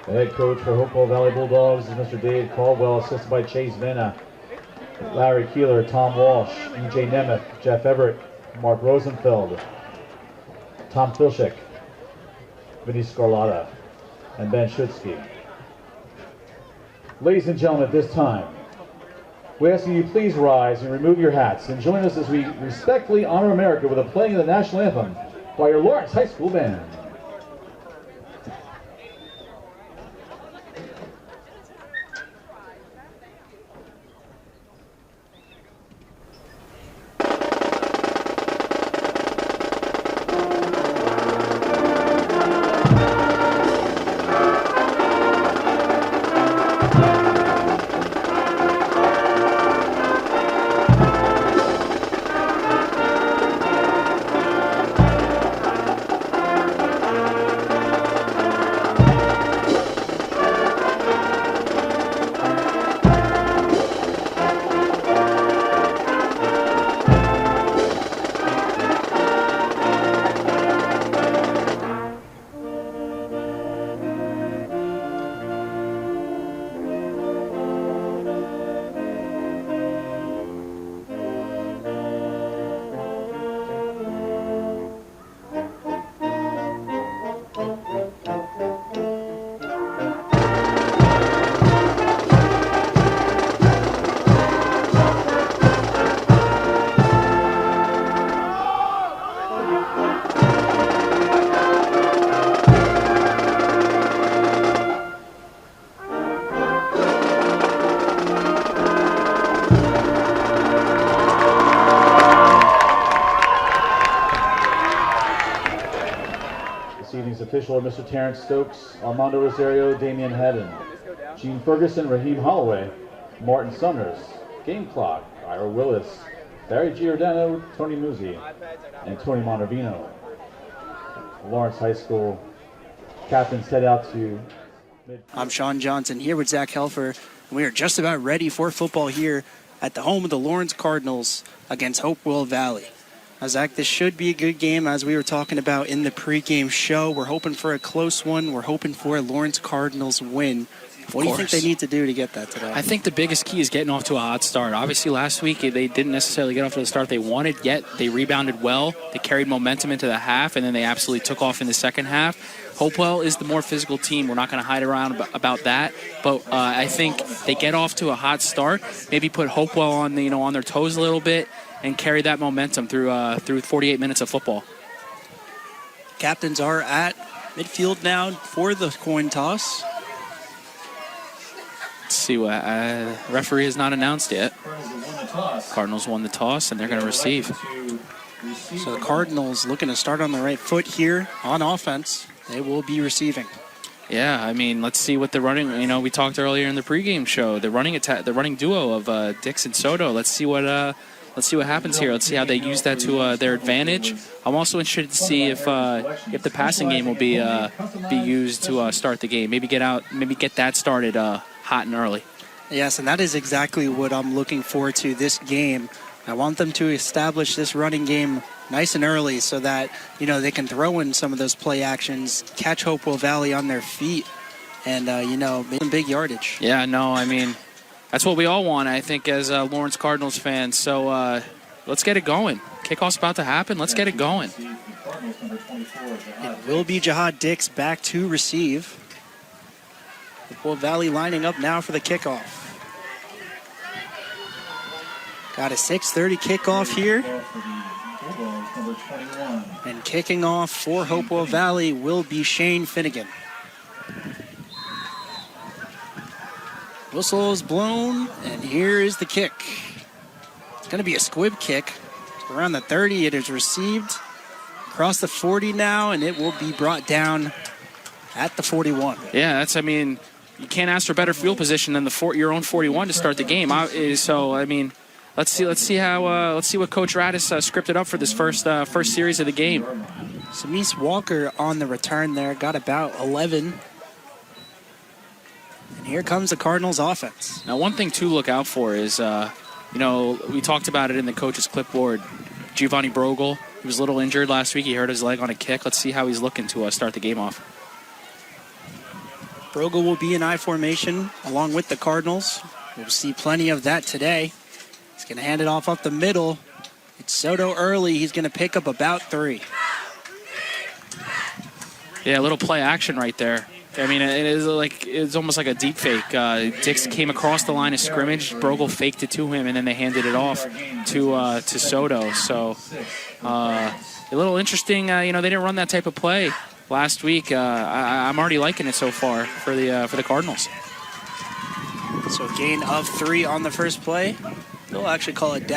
The head coach for Hopewell Valley Bulldogs is Mr. Dave Caldwell, assisted by Chase Minna, Larry Keeler, Tom Walsh, E.J. Nemeth, Jeff Everett, Mark Rosenfeld, Tom Filshik, Vinny Scarlata, and Ben Schutzke. Ladies and gentlemen, at this time, we ask you please rise and remove your hats and join us as we respectfully honor America with a playing of the national anthem by your Lawrence High School band. Official are Mr. Terrence Stokes, Armando Rosario, Damian Haddon, Gene Ferguson, Raheem Holloway, Martin Summers, Game Clock, Ira Willis, Barry Giordano, Tony Muzzi, and Tony Montervino. Lawrence High School captains head out to I'm Sean Johnson here with Zach Helfer, and we are just about ready for football here at the home of the Lawrence Cardinals against Hopewell Valley. Now, Zach, this should be a good game, as we were talking about in the pregame show. We're hoping for a close one. We're hoping for a Lawrence Cardinals win. What do you think they need to do to get that today? I think the biggest key is getting off to a hot start. Obviously, last week they didn't necessarily get off to the start they wanted, yet they rebounded well. They carried momentum into the half, and then they absolutely took off in the second half. Hopewell is the more physical team. We're not going to hide around about that, but I think they get off to a hot start, maybe put Hopewell on on their toes a little bit, and carry that momentum through 48 minutes of football. Captains are at midfield now for the coin toss. Let's see what referee has not announced yet. Cardinals won the toss, and they're going to receive. So the Cardinals looking to start on the right foot here on offense. They will be receiving. Yeah, I mean, let's see what the running. We talked earlier in the pregame show. The running duo of Dix and Soto. Let's see what happens here. Let's see how they use that to their advantage. I'm also interested to see if the passing game will be used to start the game. Maybe get that started hot and early. Yes, and that is exactly what I'm looking forward to this game. I want them to establish this running game nice and early so that they can throw in some of those play actions, catch Hopewell Valley on their feet, and make some big yardage. Yeah, no, I mean, that's what we all want, I think, as Lawrence Cardinals fans. So let's get it going. Kickoff's about to happen. Let's get it going. It will be Jihad Dix back to receive. Hopewell Valley lining up now for the kickoff. Got a 6:30 kickoff here. And kicking off for Hopewell Valley will be Shane Finnegan. Whistle is blown, and here is the kick. It's going to be a squib kick. Around the 30, it is received. Across the 40 now, and it will be brought down at the 41. Yeah, you can't ask for better field position than your own 41 to start the game. So, I mean, let's see what Coach Radis scripted up for this first series of the game. Samise Walker on the return there, got about 11. And here comes the Cardinals offense. Now, one thing to look out for is, we talked about it in the coach's clipboard. Giovanni Brogel, he was a little injured last week. He hurt his leg on a kick. Let's see how he's looking to start the game off. Brogel will be in I formation along with the Cardinals. We'll see plenty of that today. He's going to hand it off up the middle. It's Soto early. He's going to pick up about 3. Yeah, a little play action right there. I mean, it's almost like a deep fake. Dix came across the line of scrimmage. Brogel faked it to him, and then they handed it off to Soto. So a little interesting. They didn't run that type of play last week. I'm already liking it so far for the Cardinals. So a gain of 3 on the first play. They'll actually call it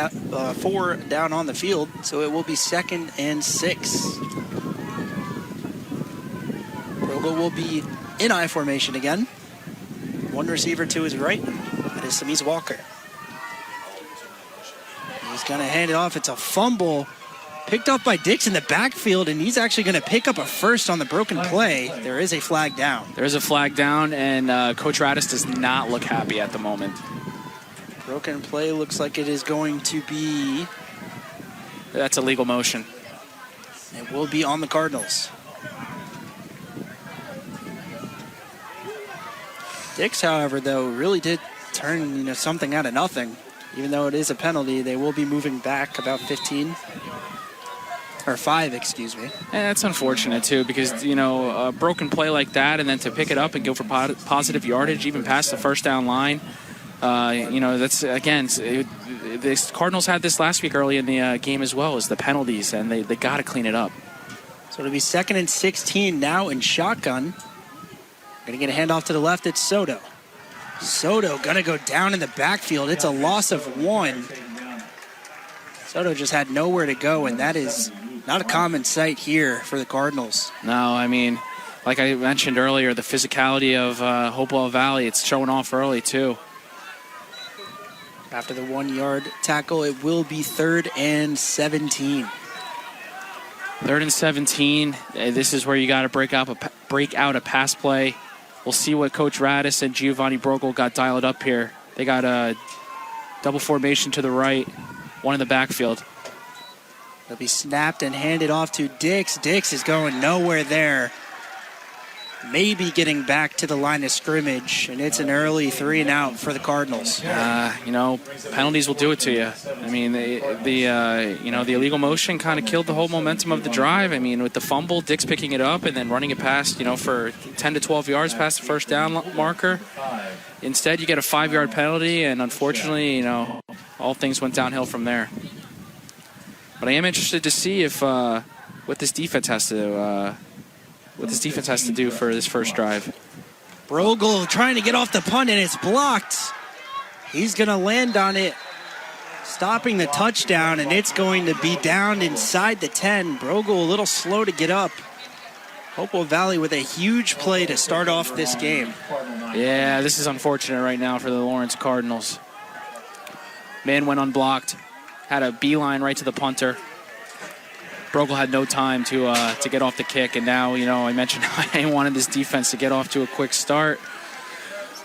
4 down on the field. So it will be 2nd and 6. Brogel will be in I formation again. One receiver to his right. That is Samise Walker. He's going to hand it off. It's a fumble picked up by Dix in the backfield, and he's actually going to pick up a first on the broken play. There is a flag down. There is a flag down, and Coach Radis does not look happy at the moment. Broken play looks like it is going to be... That's a legal motion. It will be on the Cardinals. Dix, however, though, really did turn something out of nothing. Even though it is a penalty, they will be moving back about 15. Or 5, excuse me. And that's unfortunate, too, because, a broken play like that, and then to pick it up and go for positive yardage, even past the first down line, that's, again, the Cardinals had this last week early in the game as well, as the penalties, and they got to clean it up. So it'll be 2nd and 16 now in shotgun. Going to get a handoff to the left. It's Soto. Soto going to go down in the backfield. It's a loss of 1. Soto just had nowhere to go, and that is not a common sight here for the Cardinals. No, I mean, like I mentioned earlier, the physicality of Hopewell Valley, it's showing off early, too. After the 1-yard tackle, it will be 3rd and 17. 3rd and 17. This is where you got to break out a pass play. We'll see what Coach Radis and Giovanni Brogel got dialed up here. They got a double formation to the right, one in the backfield. It'll be snapped and handed off to Dix. Dix is going nowhere there. Maybe getting back to the line of scrimmage, and it's an early 3-and-out for the Cardinals. Penalties will do it to you. I mean, the illegal motion kind of killed the whole momentum of the drive. I mean, with the fumble, Dix picking it up and then running it past, for 10 to 12 yards past the first down marker. Instead, you get a 5-yard penalty, and unfortunately, all things went downhill from there. But I am interested to see if what this defense has to do for this first drive. Brogel trying to get off the punt, and it's blocked. He's going to land on it, stopping the touchdown, and it's going to be down inside the 10. Brogel a little slow to get up. Hopewell Valley with a huge play to start off this game. Yeah, this is unfortunate right now for the Lawrence Cardinals. Man went unblocked, had a beeline right to the punter. Brogel had no time to get off the kick, and now, I mentioned I wanted this defense to get off to a quick start.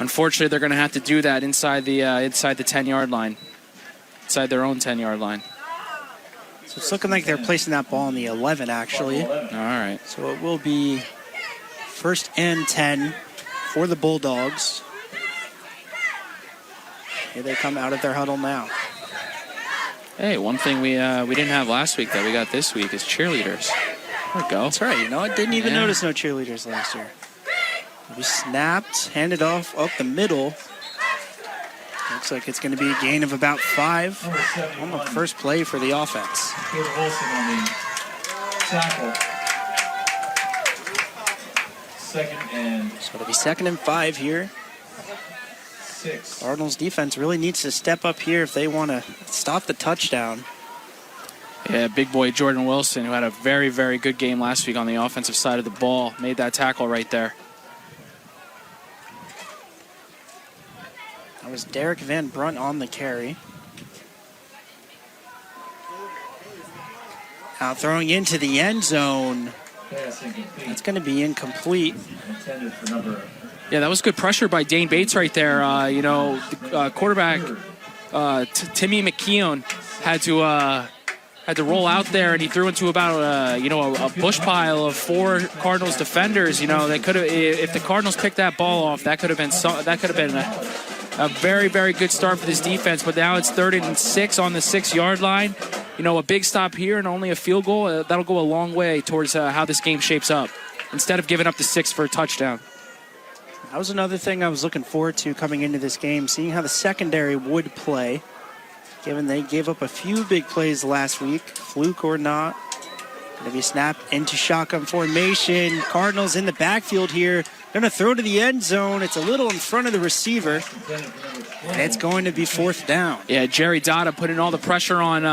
Unfortunately, they're going to have to do that inside the 10-yard line, inside their own 10-yard line. So it's looking like they're placing that ball on the 11, actually. All right. So it will be 1st and 10 for the Bulldogs. Here they come out of their huddle now. Hey, one thing we didn't have last week that we got this week is cheerleaders. There we go. That's right. I didn't even notice no cheerleaders last year. We snapped, handed off up the middle. Looks like it's going to be a gain of about 5 on the first play for the offense. Wilson on the tackle. 2nd and... So it'll be 2nd and 5 here. Cardinals defense really needs to step up here if they want to stop the touchdown. Yeah, big boy Jordan Wilson, who had a very, very good game last week on the offensive side of the ball, made that tackle right there. That was Derek Van Brunt on the carry. Now throwing into the end zone. That's going to be incomplete. Yeah, that was good pressure by Dane Bates right there. Quarterback Timmy McKeown had to roll out there, and he threw into about a bush pile of 4 Cardinals defenders. They could have, if the Cardinals picked that ball off, that could have been a very, very good start for this defense. But now it's 3rd and 6 on the 6-yard line. A big stop here and only a field goal, that'll go a long way towards how this game shapes up, instead of giving up the 6 for a touchdown. That was another thing I was looking forward to coming into this game, seeing how the secondary would play, given they gave up a few big plays last week, fluke or not. Going to be snapped into shotgun formation. Cardinals in the backfield here. Going to throw to the end zone. It's a little in front of the receiver, and it's going to be 4th down. Yeah, Jerry Dada putting all the pressure on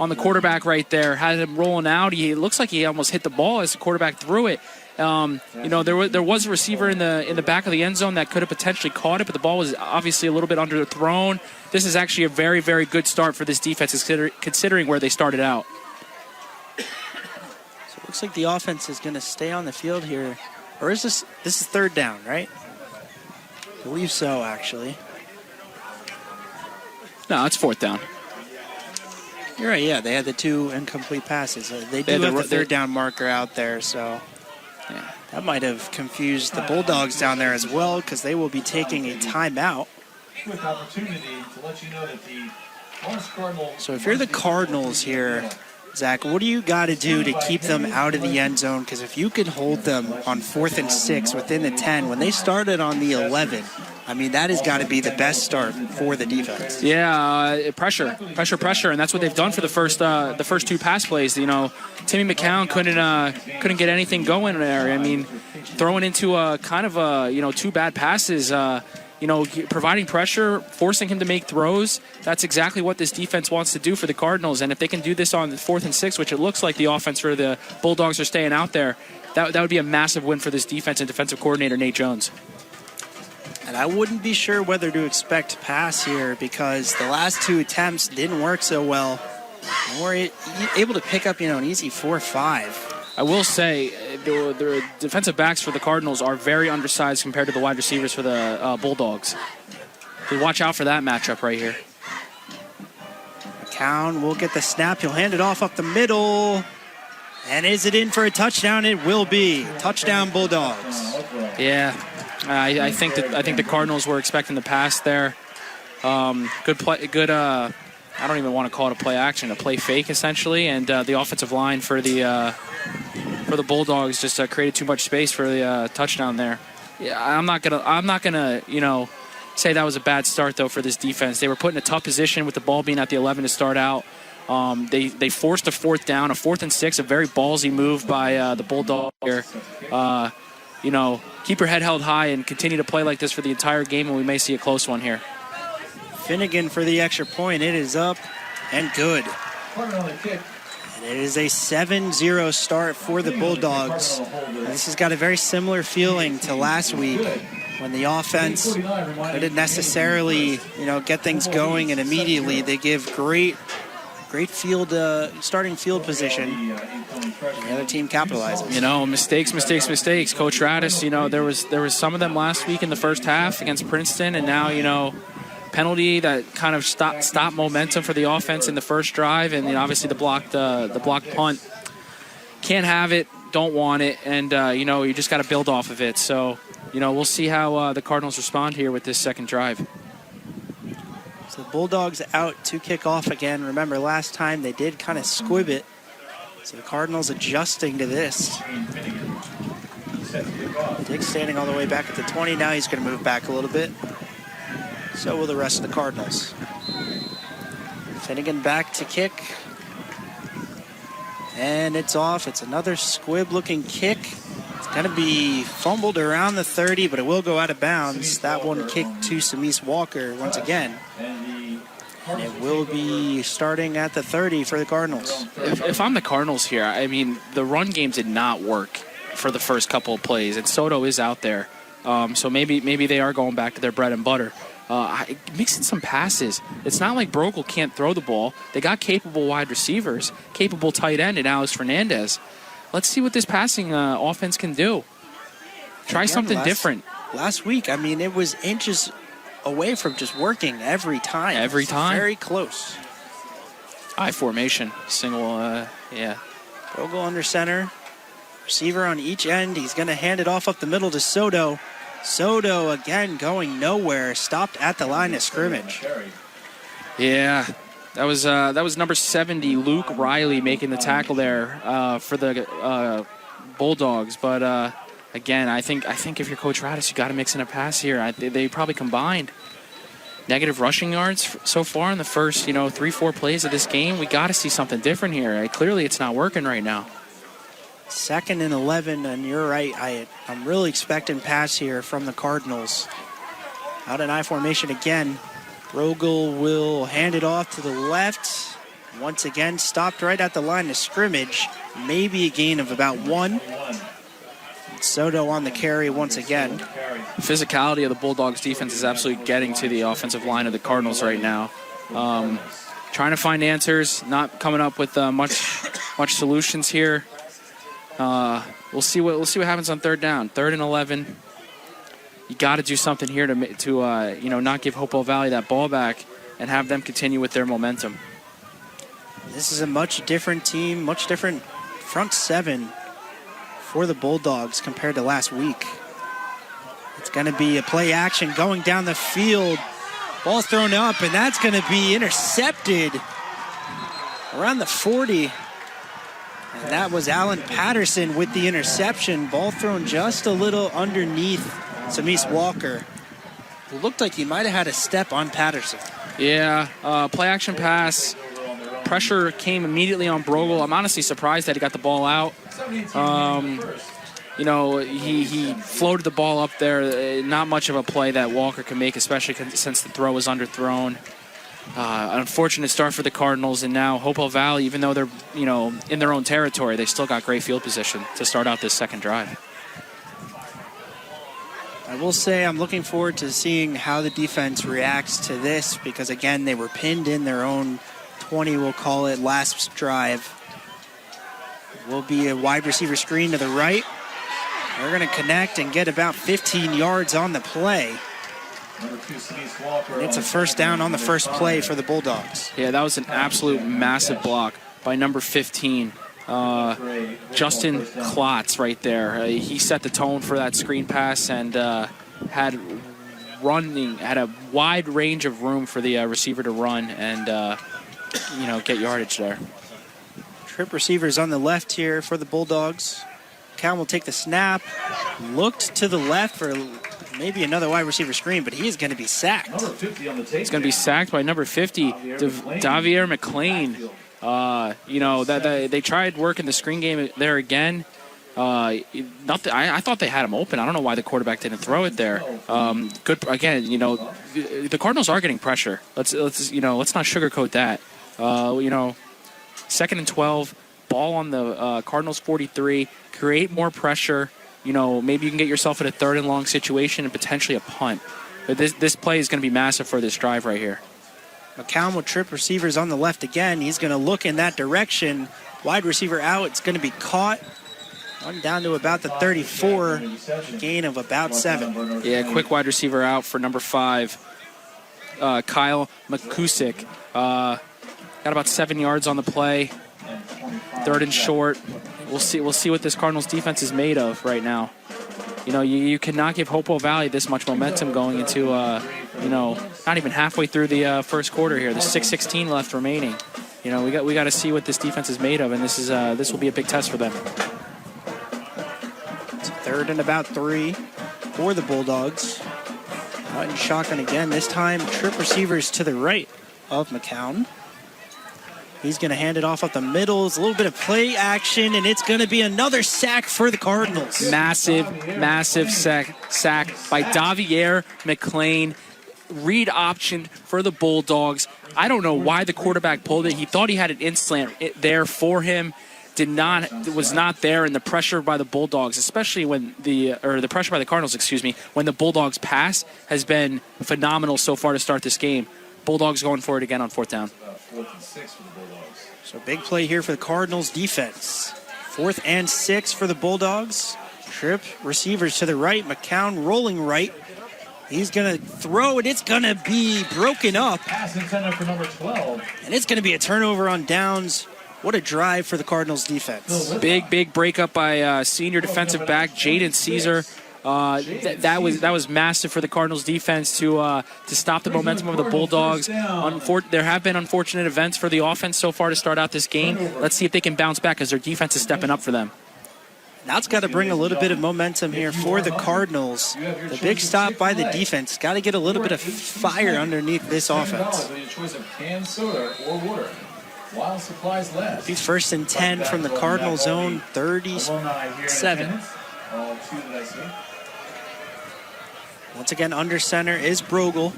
the quarterback right there. Had him rolling out. He looks like he almost hit the ball as the quarterback threw it. There was a receiver in the back of the end zone that could have potentially caught it, but the ball was obviously a little bit underthrown. This is actually a very, very good start for this defense, considering where they started out. So it looks like the offense is going to stay on the field here. Or is this is 3rd down, right? I believe so, actually. No, it's 4th down. You're right, yeah. They had the 2 incomplete passes. They do have the 3rd down marker out there, so yeah, that might have confused the Bulldogs down there as well, because they will be taking a timeout. So if you're the Cardinals here, Zach, what do you got to do to keep them out of the end zone? Because if you could hold them on 4th and 6 within the 10, when they started on the 11, I mean, that has got to be the best start for the defense. Yeah, pressure, and that's what they've done for the first 2 pass plays. Timmy McCown couldn't get anything going there. I mean, throwing into a kind of 2 bad passes. Providing pressure, forcing him to make throws. That's exactly what this defense wants to do for the Cardinals. And if they can do this on 4th and 6, which it looks like the offense for the Bulldogs are staying out there, that would be a massive win for this defense and defensive coordinator Nate Jones. And I wouldn't be sure whether to expect pass here, because the last 2 attempts didn't work so well. And we're able to pick up, an easy 4-5. I will say the defensive backs for the Cardinals are very undersized compared to the wide receivers for the Bulldogs. So watch out for that matchup right here. McCown will get the snap. He'll hand it off up the middle. And is it in for a touchdown? It will be. Touchdown, Bulldogs. Yeah, I think the Cardinals were expecting the pass there. Good play. Good. I don't even want to call it a play action, a play fake essentially, and the offensive line for the Bulldogs just created too much space for the touchdown there. Yeah, I'm not gonna say that was a bad start though for this defense. They were put in a tough position with the ball being at the 11 to start out. They forced a 4th down, a 4th and 6, a very ballsy move by the Bulldog here. Keep your head held high and continue to play like this for the entire game, and we may see a close one here. Finnegan for the extra point. It is up and good. And it is a 7-0 start for the Bulldogs. This has got a very similar feeling to last week, when the offense didn't necessarily, get things going, and immediately they give great field, starting field position. And the other team capitalizes. Mistakes. Coach Radis, there was some of them last week in the first half against Princeton, and now, penalty that kind of stopped momentum for the offense in the first drive, and obviously the blocked punt. Can't have it, don't want it, and you just got to build off of it. So we'll see how the Cardinals respond here with this second drive. So the Bulldogs out to kick off again. Remember, last time they did kind of squib it. So the Cardinals adjusting to this. Dick standing all the way back at the 20. Now he's going to move back a little bit. So will the rest of the Cardinals. Finnegan back to kick. And it's off. It's another squib-looking kick. Going to be fumbled around the 30, but it will go out of bounds. That one kicked to Samis Walker once again. And it will be starting at the 30 for the Cardinals. If I'm the Cardinals here, I mean, the run game did not work for the first couple of plays, and Soto is out there. So maybe they are going back to their bread and butter. Mixing some passes. It's not like Brogle can't throw the ball. They got capable wide receivers, capable tight end in Alex Fernandez. Let's see what this passing offense can do. Try something different. Last week, I mean, it was inches away from just working every time. Every time? Very close. I formation. Single, yeah. Brogle under center. Receiver on each end. He's going to hand it off up the middle to Soto. Soto, again, going nowhere. Stopped at the line of scrimmage. Yeah. That was number 70, Luke Riley, making the tackle there for the Bulldogs. But again, I think if you're Coach Radis, you got to mix in a pass here. They probably combined negative rushing yards so far in the first 3-4 plays of this game. We got to see something different here. Clearly, it's not working right now. 2nd and 11, and you're right. I'm really expecting pass here from the Cardinals. Out in I formation again. Brogle will hand it off to the left. Once again, stopped right at the line of scrimmage. Maybe a gain of about 1. Soto on the carry once again. Physicality of the Bulldogs defense is absolutely getting to the offensive line of the Cardinals right now. Trying to find answers, not coming up with much solutions here. We'll see what happens on 3rd down. 3rd and 11. You got to do something here to not give Hopewell Valley that ball back and have them continue with their momentum. This is a much different team, much different front 7 for the Bulldogs compared to last week. It's going to be a play action going down the field. Ball's thrown up, and that's going to be intercepted around the 40. And that was Alan Patterson with the interception. Ball thrown just a little underneath Samis Walker. It looked like he might have had a step on Patterson. Yeah, play action pass. Pressure came immediately on Brogle. I'm honestly surprised that he got the ball out. He floated the ball up there. Not much of a play that Walker can make, especially since the throw was underthrown. An unfortunate start for the Cardinals, and now Hopewell Valley, even though they're in their own territory, they still got great field position to start out this second drive. I will say I'm looking forward to seeing how the defense reacts to this because, again, they were pinned in their own 20, we'll call it, last drive. Will be a wide receiver screen to the right. They're going to connect and get about 15 yards on the play. And it's a 1st down on the first play for the Bulldogs. Yeah, that was an absolute massive block by number 15. Justin Klotz right there. He set the tone for that screen pass and had a wide range of room for the receiver to run and get yardage there. Trip receivers on the left here for the Bulldogs. Cal will take the snap. Looked to the left for maybe another wide receiver screen, but he is going to be sacked. He's going to be sacked by number 50, Davier McLean. They tried working the screen game there again. I thought they had him open. I don't know why the quarterback didn't throw it there. Good again. The Cardinals are getting pressure. Let's not sugarcoat that. 2nd and 12, ball on the Cardinals 43. Create more pressure. Maybe you can get yourself in a 3rd and long situation and potentially a punt. But this play is going to be massive for this drive right here. McCown will trip receivers on the left again. He's going to look in that direction. Wide receiver out. It's going to be caught. Run down to about the 34. Gain of about 7. Yeah, quick wide receiver out for number 5, Kyle McCusick. Got about 7 yards on the play. 3rd and short. We'll see what this Cardinals defense is made of right now. You cannot give Hopewell Valley this much momentum going into, not even halfway through the first quarter here. There's 6:16 left remaining. We got to see what this defense is made of, and this will be a big test for them. It's 3rd and about 3 for the Bulldogs. Out in shotgun again. This time, trip receivers to the right of McCown. He's going to hand it off up the middle. It's a little bit of play action, and it's going to be another sack for the Cardinals. Massive sack by Davier McLean. Read option for the Bulldogs. I don't know why the quarterback pulled it. He thought he had an in-slant there for him. Was not there, and the pressure by the Bulldogs, especially when the pressure by the Cardinals, when the Bulldogs pass has been phenomenal so far to start this game. Bulldogs going for it again on 4th down. 4th and 6 for the Bulldogs. So big play here for the Cardinals defense. 4th and 6 for the Bulldogs. Trip receivers to the right. McCown rolling right. He's going to throw it. It's going to be broken up. Pass intended for number 12. And it's going to be a turnover on downs. What a drive for the Cardinals defense. Big breakup by senior defensive back Jaden Caesar. That was massive for the Cardinals defense to stop the momentum of the Bulldogs. There have been unfortunate events for the offense so far to start out this game. Let's see if they can bounce back as their defense is stepping up for them. Now it's got to bring a little bit of momentum here for the Cardinals. The big stop by the defense. Got to get a little bit of fire underneath this offense. He's 1st and 10 from the Cardinal zone, 37. Once again, under center is Brogel.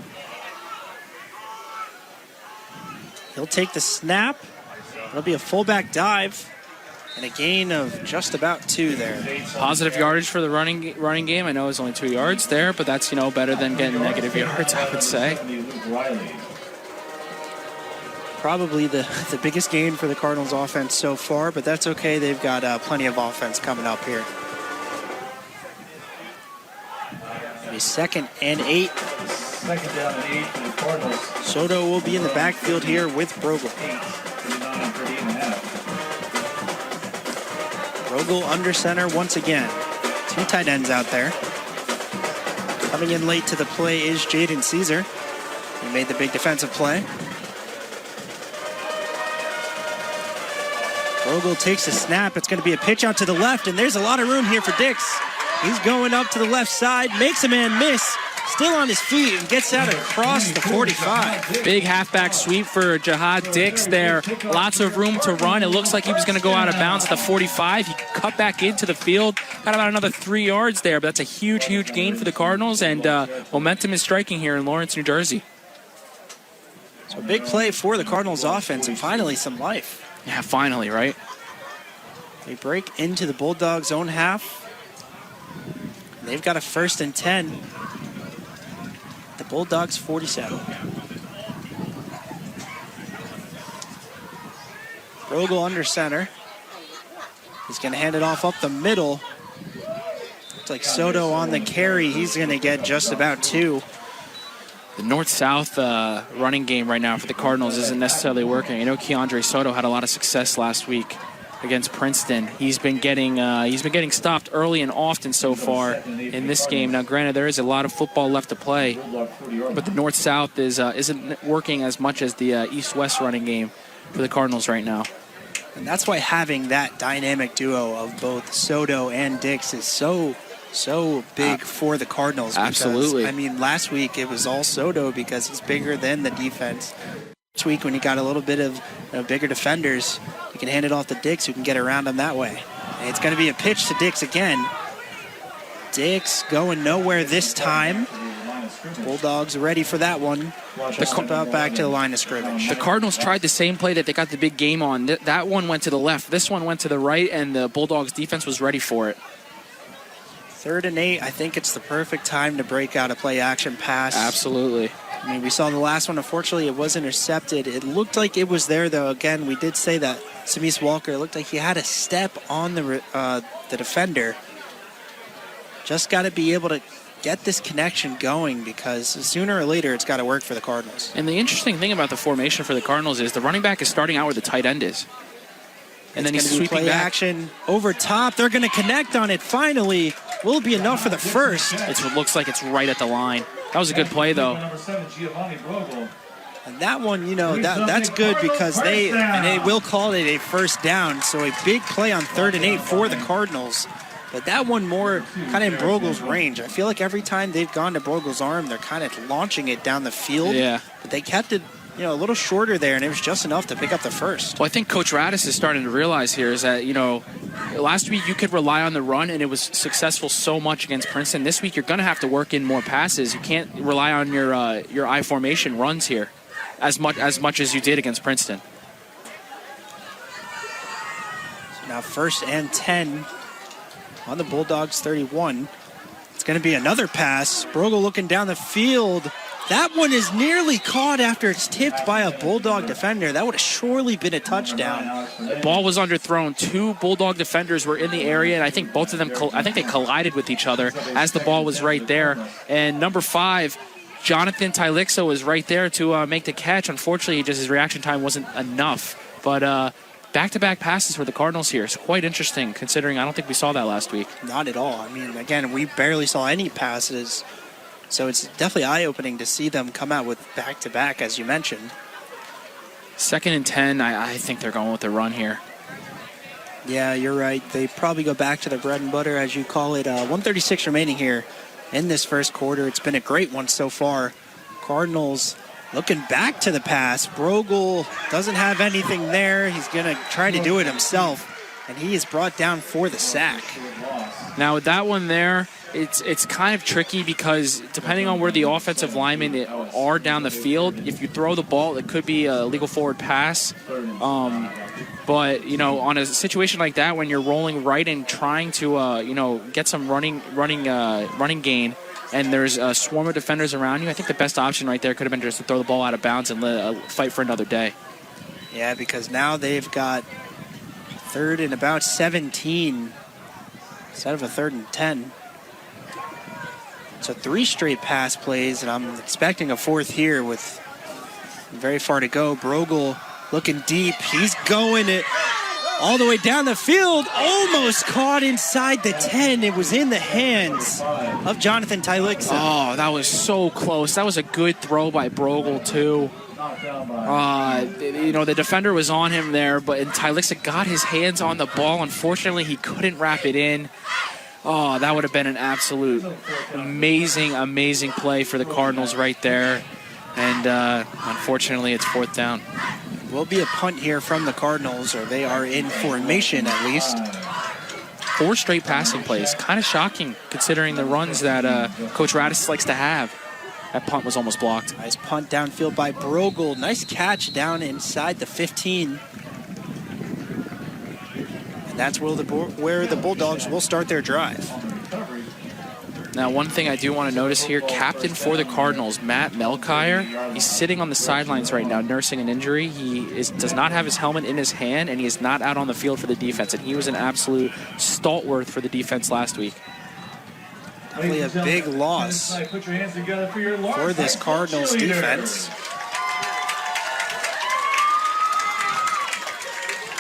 He'll take the snap. It'll be a fullback dive and a gain of just about 2 there. Positive yardage for the running game. I know it's only 2 yards there, but that's better than getting negative yards, I would say. Probably the biggest gain for the Cardinals offense so far, but that's okay. They've got plenty of offense coming up here. Maybe 2nd and 8. 2nd down and 8 for the Cardinals. Soto will be in the backfield here with Brogel. 39-38.5. Brogel under center once again. 2 tight ends out there. Coming in late to the play is Jaden Caesar. He made the big defensive play. Brogel takes the snap. It's going to be a pitch out to the left, and there's a lot of room here for Dix. He's going up to the left side, makes a man miss, still on his feet, and gets out across the 45. Big halfback sweep for Jihad Dix there. Lots of room to run. It looks like he was going to go out of bounds at the 45. He cut back into the field. Got about another 3 yards there, but that's a huge gain for the Cardinals, and momentum is striking here in Lawrence, New Jersey. So a big play for the Cardinals offense, and finally some life. Yeah, finally, right? They break into the Bulldogs' own half. They've got a 1st and 10. The Bulldogs 47. Brogel under center. He's going to hand it off up the middle. Looks like Soto on the carry. He's going to get just about 2. The north-south running game right now for the Cardinals isn't necessarily working. I know Keandre Soto had a lot of success last week against Princeton. He's been getting stopped early and often so far in this game. Now, granted, there is a lot of football left to play, but the north-south isn't working as much as the east-west running game for the Cardinals right now. And that's why having that dynamic duo of both Soto and Dix is so big for the Cardinals. Because, absolutely. I mean, last week it was all Soto because he's bigger than the defense. This week when you got a little bit of bigger defenders, you can hand it off to Dix who can get around them that way. And it's going to be a pitch to Dix again. Dix going nowhere this time. Bulldogs ready for that one. Just about back to the line of scrimmage. The Cardinals tried the same play that they got the big game on. That one went to the left. This one went to the right, and the Bulldogs defense was ready for it. 3rd and 8, I think it's the perfect time to break out a play-action pass. Absolutely. I mean, we saw the last one. Unfortunately, it was intercepted. It looked like it was there, though. Again, we did say that Samis Walker, it looked like he had a step on the defender. Just got to be able to get this connection going because sooner or later it's got to work for the Cardinals. And the interesting thing about the formation for the Cardinals is the running back is starting out where the tight end is. And then he's sweeping back. Action over top. They're going to connect on it finally. Will it be enough for the first? It looks like it's right at the line. That was a good play, though. And that one, that's good because they will call it a first down. So a big play on 3rd and 8 for the Cardinals. But that one more kind of in Brogel's range. I feel like every time they've gone to Brogel's arm, they're kind of launching it down the field. Yeah. But they kept it a little shorter there, and it was just enough to pick up the first. Well, I think Coach Radis is starting to realize here is that, last week you could rely on the run, and it was successful so much against Princeton. This week you're going to have to work in more passes. You can't rely on your I formation runs here as much as you did against Princeton. So now 1st and 10 on the Bulldogs 31. It's going to be another pass. Brogel looking down the field. That one is nearly caught after it's tipped by a Bulldog defender. That would have surely been a touchdown. The ball was underthrown. 2 Bulldog defenders were in the area, and I think both of them, they collided with each other as the ball was right there. And number 5, Jonathan Tylixo was right there to make the catch. Unfortunately, just his reaction time wasn't enough. But back-to-back passes for the Cardinals here. It's quite interesting, considering I don't think we saw that last week. Not at all. I mean, again, we barely saw any passes. So it's definitely eye-opening to see them come out with back-to-back, as you mentioned. 2nd and 10, I think they're going with the run here. Yeah, you're right. They probably go back to the bread and butter, as you call it. 1:36 remaining here in this first quarter. It's been a great one so far. Cardinals looking back to the pass. Brogel doesn't have anything there. He's going to try to do it himself, and he is brought down for the sack. Now, with that one there, it's kind of tricky because depending on where the offensive linemen are down the field, if you throw the ball, it could be a legal forward pass. But, on a situation like that, when you're rolling right and trying to, get some running gain, and there's a swarm of defenders around you, I think the best option right there could have been just to throw the ball out of bounds and fight for another day. Yeah, because now they've got 3rd and about 17 instead of a 3rd and 10. So 3 straight pass plays, and I'm expecting a 4th here with very far to go. Brogel looking deep. He's going it all the way down the field. Almost caught inside the 10. It was in the hands of Jonathan Tylixo. Oh, that was so close. That was a good throw by Brogel, too. The defender was on him there, but Tylixo got his hands on the ball. Unfortunately, he couldn't wrap it in. Oh, that would have been an absolute amazing play for the Cardinals right there. And unfortunately, it's 4th down. Will be a punt here from the Cardinals, or they are in formation at least. 4 straight passing plays. Kind of shocking considering the runs that Coach Radis likes to have. That punt was almost blocked. Nice punt downfield by Brogel. Nice catch down inside the 15. That's where the Bulldogs will start their drive. Now, one thing I do want to notice here, captain for the Cardinals, Matt Melchior, he's sitting on the sidelines right now nursing an injury. He does not have his helmet in his hand, and he is not out on the field for the defense. And he was an absolute stalwart for the defense last week. Definitely a big loss for this Cardinals defense.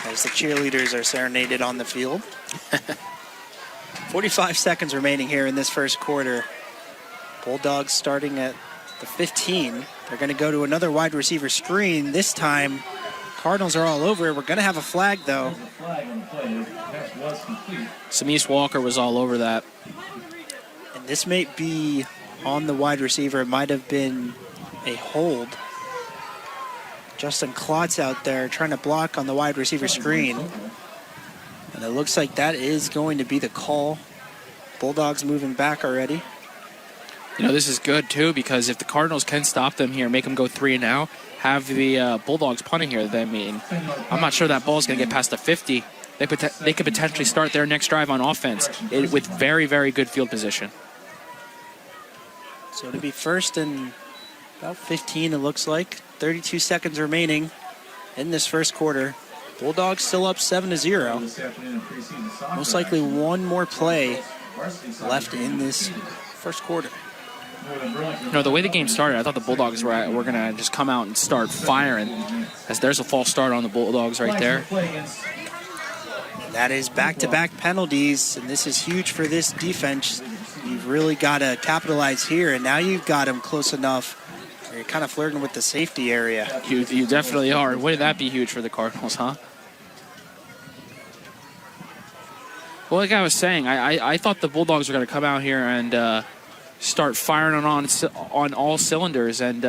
As the cheerleaders are serenaded on the field. 45 seconds remaining here in this first quarter. Bulldogs starting at the 15. They're going to go to another wide receiver screen. This time, Cardinals are all over it. We're going to have a flag, though. Samise Walker was all over that. And this may be on the wide receiver. It might have been a hold. Justin Klotz out there trying to block on the wide receiver screen. And it looks like that is going to be the call. Bulldogs moving back already. This is good, too, because if the Cardinals can stop them here, make them go 3 and out, have the Bulldogs punting here, I'm not sure that ball is going to get past the 50. They could potentially start their next drive on offense with very, very good field position. So it'll be 1st and about 15, it looks like. 32 seconds remaining in this first quarter. Bulldogs still up 7-0. Most likely one more play left in this first quarter. The way the game started, I thought the Bulldogs were going to just come out and start firing, as there's a false start on the Bulldogs right there. That is back-to-back penalties, and this is huge for this defense. You've really got to capitalize here, and now you've got them close enough. You're kind of flirting with the safety area. You definitely are. Wouldn't that be huge for the Cardinals, huh? Well, like I was saying, I thought the Bulldogs were going to come out here and start firing on all cylinders. And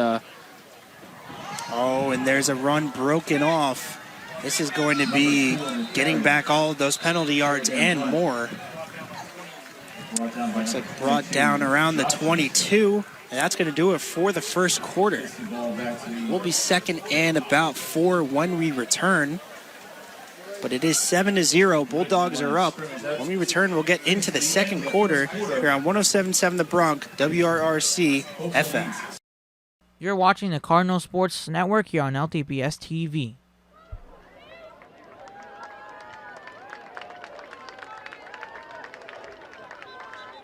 Oh, and there's a run broken off. This is going to be getting back all of those penalty yards and more. Looks like brought down around the 22, and that's going to do it for the first quarter. We'll be second and about 4 when we return. But it is 7-0. Bulldogs are up. When we return, we'll get into the second quarter here on 107.7 The Bronx, WRRC FM. You're watching the Cardinal Sports Network here on LTPS TV.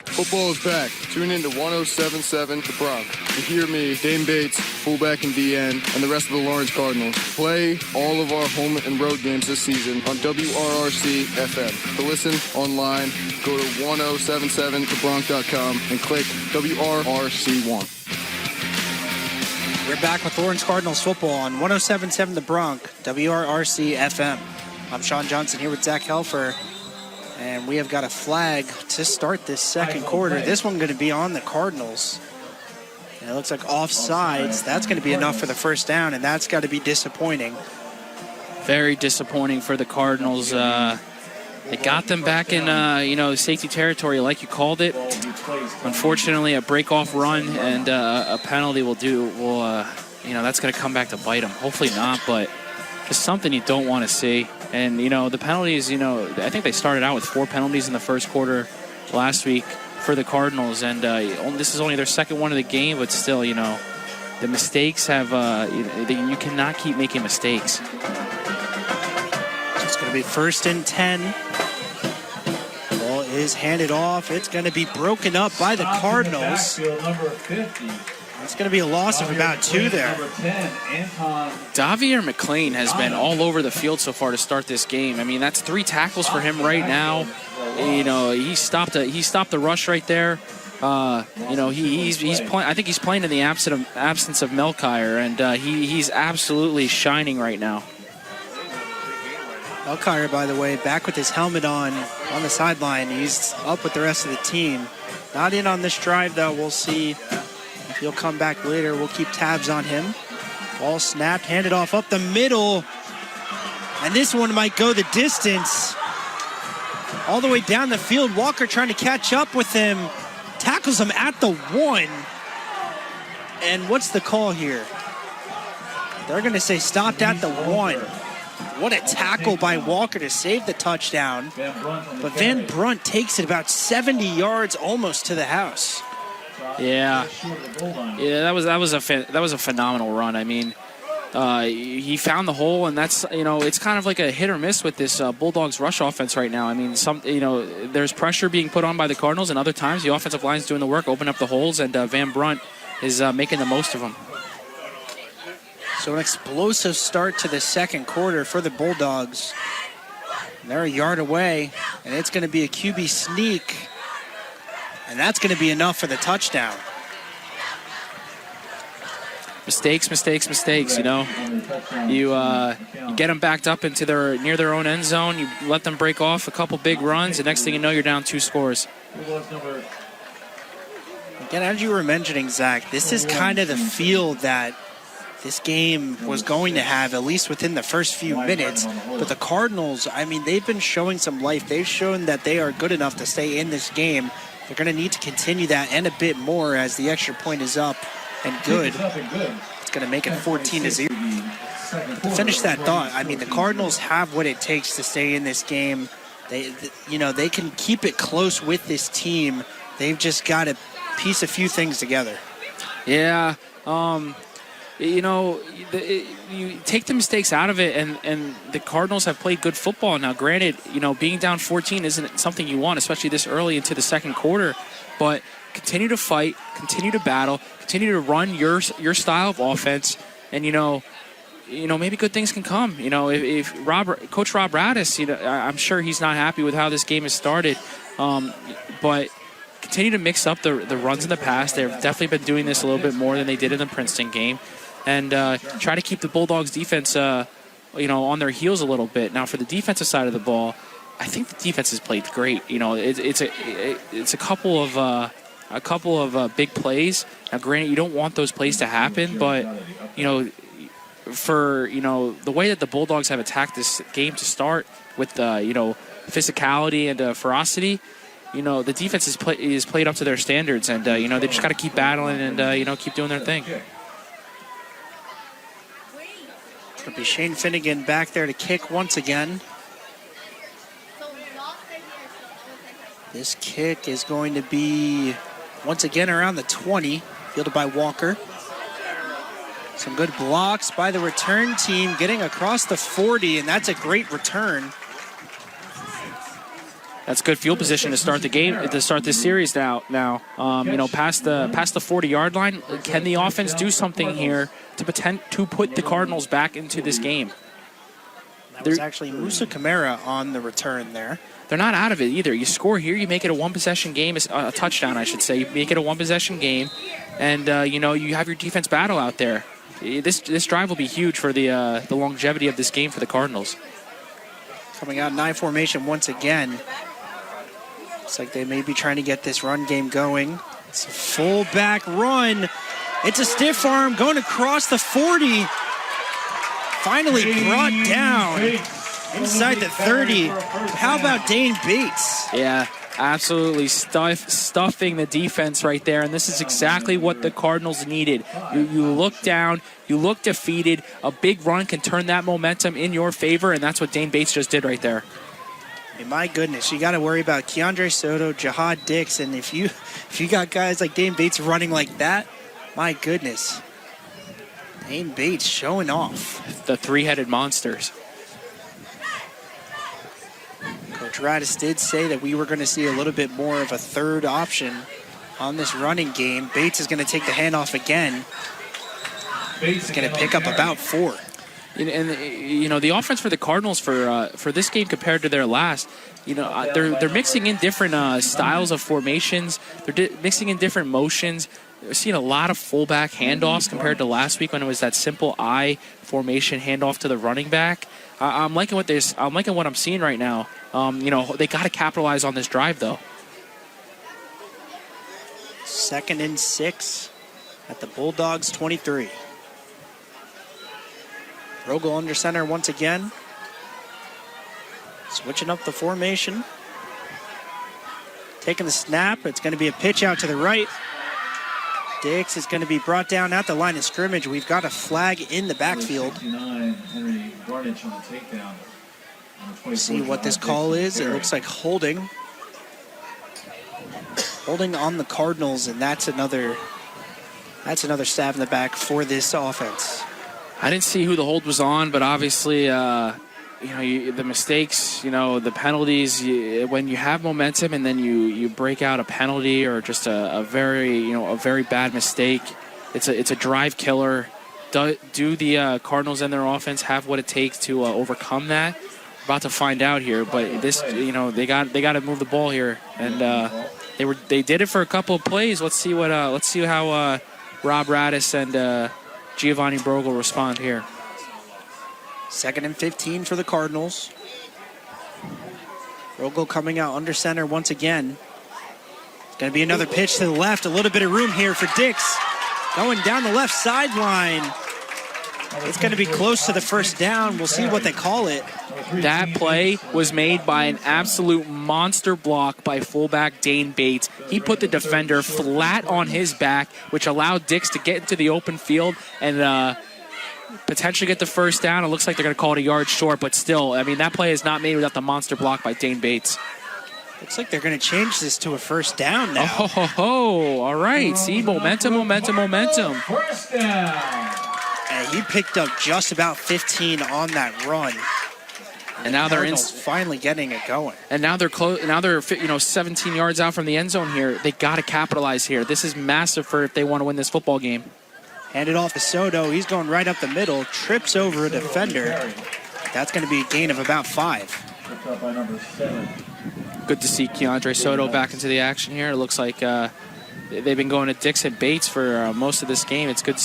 Football is back. Tune in to 107.7 The Bronx to hear me, Dane Bates, fullback and DN, and the rest of the Lawrence Cardinals play all of our home and road games this season on WRRC FM. To listen online, go to 1077thebronx.com and click WRRC1. We're back with Lawrence Cardinals football on 107.7 The Bronx, WRRC FM. I'm Sean Johnson here with Zach Helfer. And we have got a flag to start this second quarter. This one going to be on the Cardinals. And it looks like offsides. That's going to be enough for the first down, and that's got to be disappointing. Very disappointing for the Cardinals. They got them back in, safety territory, like you called it. Unfortunately, a break-off run and a penalty that's going to come back to bite them. Hopefully not, but it's something you don't want to see. And, the penalties, I think they started out with 4 penalties in the first quarter last week for the Cardinals. And this is only their second one of the game, but still, the mistakes have, you cannot keep making mistakes. It's going to be 1st and 10. Ball is handed off. It's going to be broken up by the Cardinals. Number 50. It's going to be a loss of about 2 there. Davier McLean has been all over the field so far to start this game. I mean, that's 3 tackles for him right now. He stopped the rush right there. He's playing. I think he's playing in the absence of Melchior, and he's absolutely shining right now. Melchior, by the way, back with his helmet on the sideline. He's up with the rest of the team. Not in on this drive, though. We'll see if he'll come back later. We'll keep tabs on him. Ball snapped, handed off up the middle. And this one might go the distance. All the way down the field. Walker trying to catch up with him. Tackles him at the 1. And what's the call here? They're going to say stopped at the 1. What a tackle by Walker to save the touchdown. But Van Brunt takes it about 70 yards almost to the house. Yeah, that was a phenomenal run. I mean, he found the hole, and that's it's kind of like a hit or miss with this Bulldogs rush offense right now. I mean, there's pressure being put on by the Cardinals, and other times the offensive line's doing the work, open up the holes, and Van Brunt is making the most of them. So an explosive start to the second quarter for the Bulldogs. They're a yard away, and it's going to be a QB sneak. And that's going to be enough for the touchdown. Mistakes. You get them backed up into near their own end zone. You let them break off a couple big runs. The next thing you know, you're down 2 scores. Again, as you were mentioning, Zach, this is kind of the feel that this game was going to have, at least within the first few minutes. But the Cardinals, I mean, they've been showing some life. They've shown that they are good enough to stay in this game. They're going to need to continue that and a bit more as the extra point is up and good. It's going to make it 14-0. To finish that thought, I mean, the Cardinals have what it takes to stay in this game. They can keep it close with this team. They've just got to piece a few things together. Yeah. You take the mistakes out of it, and the Cardinals have played good football. Now, granted, being down 14 isn't something you want, especially this early into the second quarter, but continue to fight, continue to battle, continue to run your style of offense, and, maybe good things can come. If Coach Rob Radis, I'm sure he's not happy with how this game has started, but continue to mix up the runs in the past. They've definitely been doing this a little bit more than they did in the Princeton game. And try to keep the Bulldogs defense, on their heels a little bit. Now, for the defensive side of the ball, I think the defense has played great. It's a couple of big plays. Now, granted, you don't want those plays to happen, but for, the way that the Bulldogs have attacked this game to start with, physicality and ferocity, the defense is played up to their standards, and, they just got to keep battling and, keep doing their thing. It'll be Shane Finnegan back there to kick once again. This kick is going to be, once again, around the 20, fielded by Walker. Some good blocks by the return team, getting across the 40, and that's a great return. That's good field position to start the game, to start this series now. Past the 40-yard line, can the offense do something here to put the Cardinals back into this game? That was actually Musa Kamara on the return there. They're not out of it either. You score here, you make it a one-possession game, a touchdown, I should say. You make it a one-possession game, and you have your defense battle out there. This drive will be huge for the longevity of this game for the Cardinals. Coming out 9 formation once again. Looks like they may be trying to get this run game going. It's a full-back run. It's a stiff arm going across the 40. Finally brought down inside the 30. How about Dane Bates? Yeah, absolutely stuffing the defense right there. And this is exactly what the Cardinals needed. You look down, you look defeated. A big run can turn that momentum in your favor, and that's what Dane Bates just did right there. I mean, my goodness, you got to worry about Keandre Soto, Jihad Dix, and if you got guys like Dane Bates running like that, my goodness. Dane Bates showing off. The three-headed monsters. Coach Radis did say that we were going to see a little bit more of a third option on this running game. Bates is going to take the handoff again. He's going to pick up about 4. And the offense for the Cardinals for this game compared to their last, they're mixing in different styles of formations. They're mixing in different motions. We're seeing a lot of fullback handoffs compared to last week when it was that simple I formation handoff to the running back. I'm liking what I'm seeing right now. They got to capitalize on this drive though. 2nd and 6 at the Bulldogs 23. Rogel under center once again. Switching up the formation. Taking the snap. It's going to be a pitch out to the right. Dix is going to be brought down at the line of scrimmage. We've got a flag in the backfield. See what this call is. It looks like holding. Holding on the Cardinals, and that's another stab in the back for this offense. I didn't see who the hold was on, but obviously, the mistakes, the penalties, when you have momentum and then you break out a penalty or just a very bad mistake, it's a drive killer. Do the Cardinals and their offense have what it takes to overcome that? We're about to find out here, but this, they got to move the ball here, and they did it for a couple of plays. Let's see how Rob Radis and Giovanni Brogel respond here. 2nd and 15 for the Cardinals. Brogel coming out under center once again. It's going to be another pitch to the left. A little bit of room here for Dix. Going down the left sideline. It's going to be close to the first down. We'll see what they call it. That play was made by an absolute monster block by fullback Dane Bates. He put the defender flat on his back, which allowed Dix to get into the open field and potentially get the first down. It looks like they're going to call it a yard short, but still, that play is not made without the monster block by Dane Bates. Looks like they're going to change this to a first down now. Oh, all right. See, momentum. First down. And he picked up just about 15 on that run. And now they're finally getting it going. And now they're close. Now they're 17 yards out from the end zone here. They got to capitalize here. This is massive for if they want to win this football game. Handed off to Soto. He's going right up the middle. Trips over a defender. That's going to be a gain of about 5. Picked up by number 7. Good to see Keandre Soto back into the action here. It looks like they've been going to Dix and Bates for most of this game. It's good to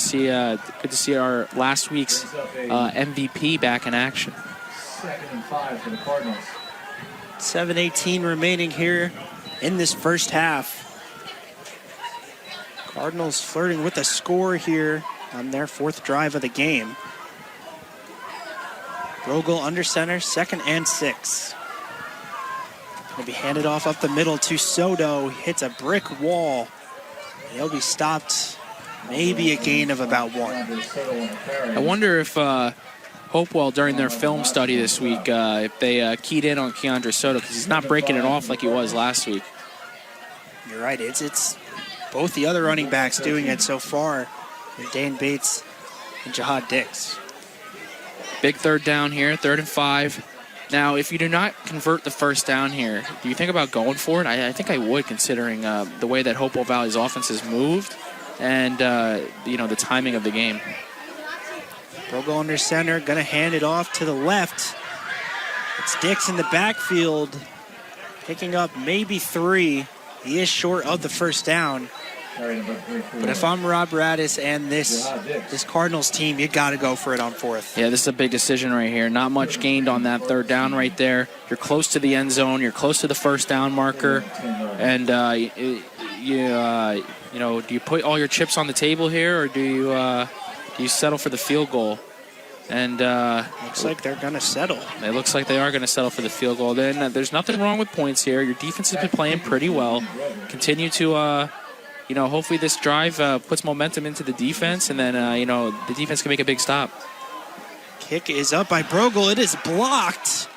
see our last week's MVP back in action. 2nd and 5 for the Cardinals. 7:18 remaining here in this first half. Cardinals flirting with a score here on their 4th drive of the game. Brogel under center, 2nd and 6. Going to be handed off up the middle to Soto. He hits a brick wall. He'll be stopped, maybe a gain of about 1. I wonder if Hopewell, during their film study this week, if they keyed in on Keandre Soto, because he's not breaking it off like he was last week. You're right. It's both the other running backs doing it so far. Dane Bates and Jahad Dix. Big 3rd down here, 3rd and 5. Now, if you do not convert the 1st down here, do you think about going for it? I think I would, considering the way that Hopewell Valley's offense has moved and, the timing of the game. Brogel under center, going to hand it off to the left. It's Dix in the backfield, picking up maybe 3. He is short of the 1st down. But if I'm Rob Radis and this Cardinals team, you got to go for it on 4th. Yeah, this is a big decision right here. Not much gained on that 3rd down right there. You're close to the end zone. You're close to the 1st down marker. And, do you put all your chips on the table here, or do you settle for the field goal? And looks like they're going to settle. It looks like they are going to settle for the field goal. Then there's nothing wrong with points here. Your defense has been playing pretty well. Continue to, hopefully this drive puts momentum into the defense, and then, the defense can make a big stop. Kick is up by Brogel. It is blocked.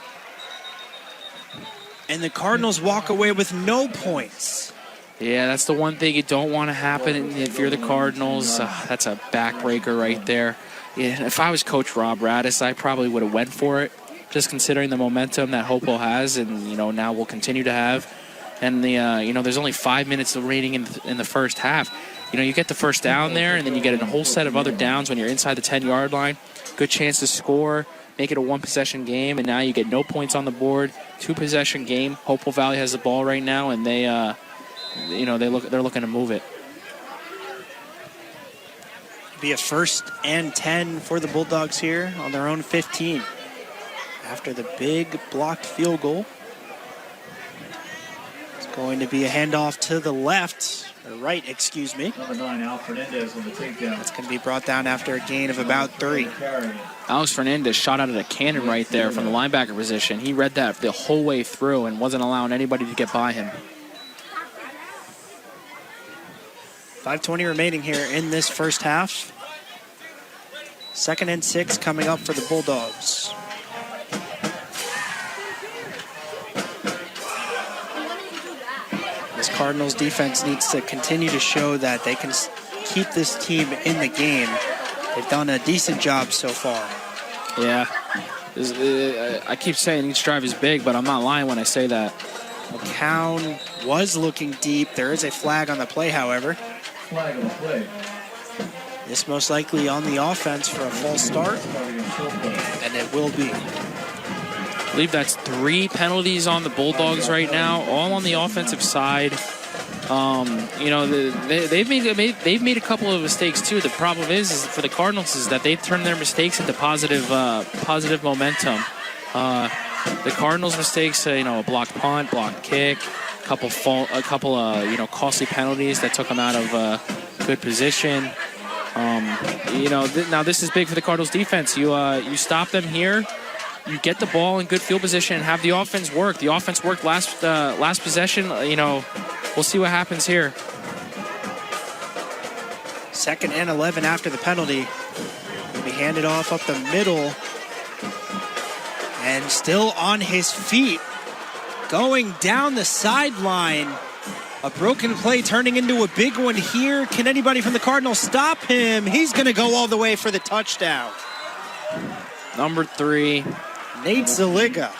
And the Cardinals walk away with no points. Yeah, that's the one thing you don't want to happen if you're the Cardinals. That's a backbreaker right there. Yeah, if I was Coach Rob Radis, I probably would have went for it, just considering the momentum that Hopewell has and, now will continue to have. And, there's only 5 minutes remaining in the 1st half. You get the 1st down there, and then you get a whole set of other downs when you're inside the 10-yard line. Good chance to score, make it a 1-possession game, and now you get no points on the board. 2-possession game. Hopewell Valley has the ball right now, and they're looking to move it. Be a 1st and 10 for the Bulldogs here on their own 15 after the big blocked field goal. It's going to be a handoff to the left, or right, excuse me. Number 9, Al Fernandez on the takedown. That's going to be brought down after a gain of about 3. Alex Fernandez shot out of the cannon right there from the linebacker position. He read that the whole way through and wasn't allowing anybody to get by him. 5:20 remaining here in this 1st half. 2nd and 6 coming up for the Bulldogs. This Cardinals defense needs to continue to show that they can keep this team in the game. They've done a decent job so far. Yeah. I keep saying each drive is big, but I'm not lying when I say that. McCown was looking deep. There is a flag on the play, however. Flag on the play. This most likely on the offense for a false start, and it will be. I believe that's 3 penalties on the Bulldogs right now, all on the offensive side. They've made a couple of mistakes too. The problem is for the Cardinals is that they've turned their mistakes into positive momentum. The Cardinals' mistakes, a blocked punt, blocked kick, a couple costly penalties that took them out of good position. Now this is big for the Cardinals defense. You stop them here, you get the ball in good field position and have the offense work. The offense worked last possession. We'll see what happens here. 2nd and 11 after the penalty. Will be handed off up the middle. And still on his feet. Going down the sideline. A broken play turning into a big one here. Can anybody from the Cardinals stop him? He's going to go all the way for the touchdown. Number 3. Nate Zaliga.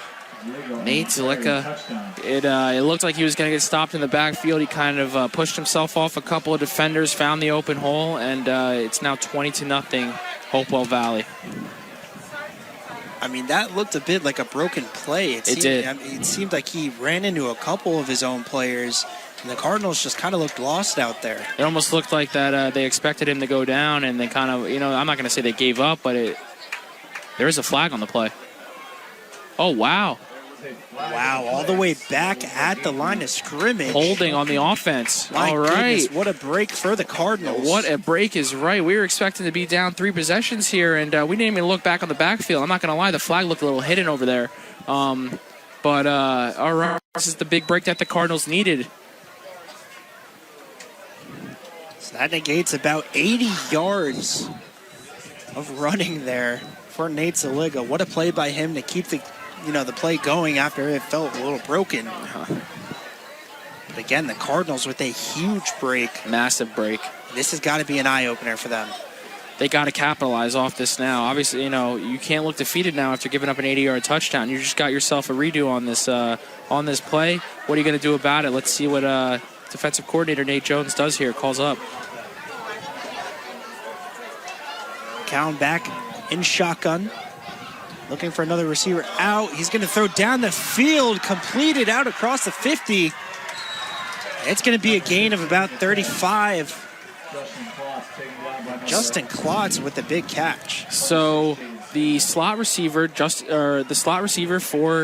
It looked like he was going to get stopped in the backfield. He kind of pushed himself off a couple of defenders, found the open hole, and it's now 20-0 Hopewell Valley. I mean, that looked a bit like a broken play. It did. It seemed like he ran into a couple of his own players, and the Cardinals just kind of looked lost out there. It almost looked like that they expected him to go down, and they kind of, I'm not going to say they gave up, but there is a flag on the play. Oh, wow. Wow, all the way back at the line of scrimmage. Holding on the offense. My All right. goodness, what a break for the Cardinals. What a break is right. We were expecting to be down 3 possessions here, and we didn't even look back on the backfield. I'm not going to lie, the flag looked a little hidden over there. But all right, this is the big break that the Cardinals needed. So that negates about 80 yards of running there for Nate Zaliga. What a play by him to keep the play going after it felt a little broken. But again, the Cardinals with a huge break. Massive break. This has got to be an eye-opener for them. They got to capitalize off this now. Obviously, you can't look defeated now after giving up an 80-yard touchdown. You just got yourself a redo on this play. What are you going to do about it? Let's see what defensive coordinator Nate Jones does here. Calls up. Cowan back in shotgun. Looking for another receiver out. He's going to throw down the field. Completed out across the 50. It's going to be a gain of about 35. Justin Klotz with the big catch. So the slot receiver, for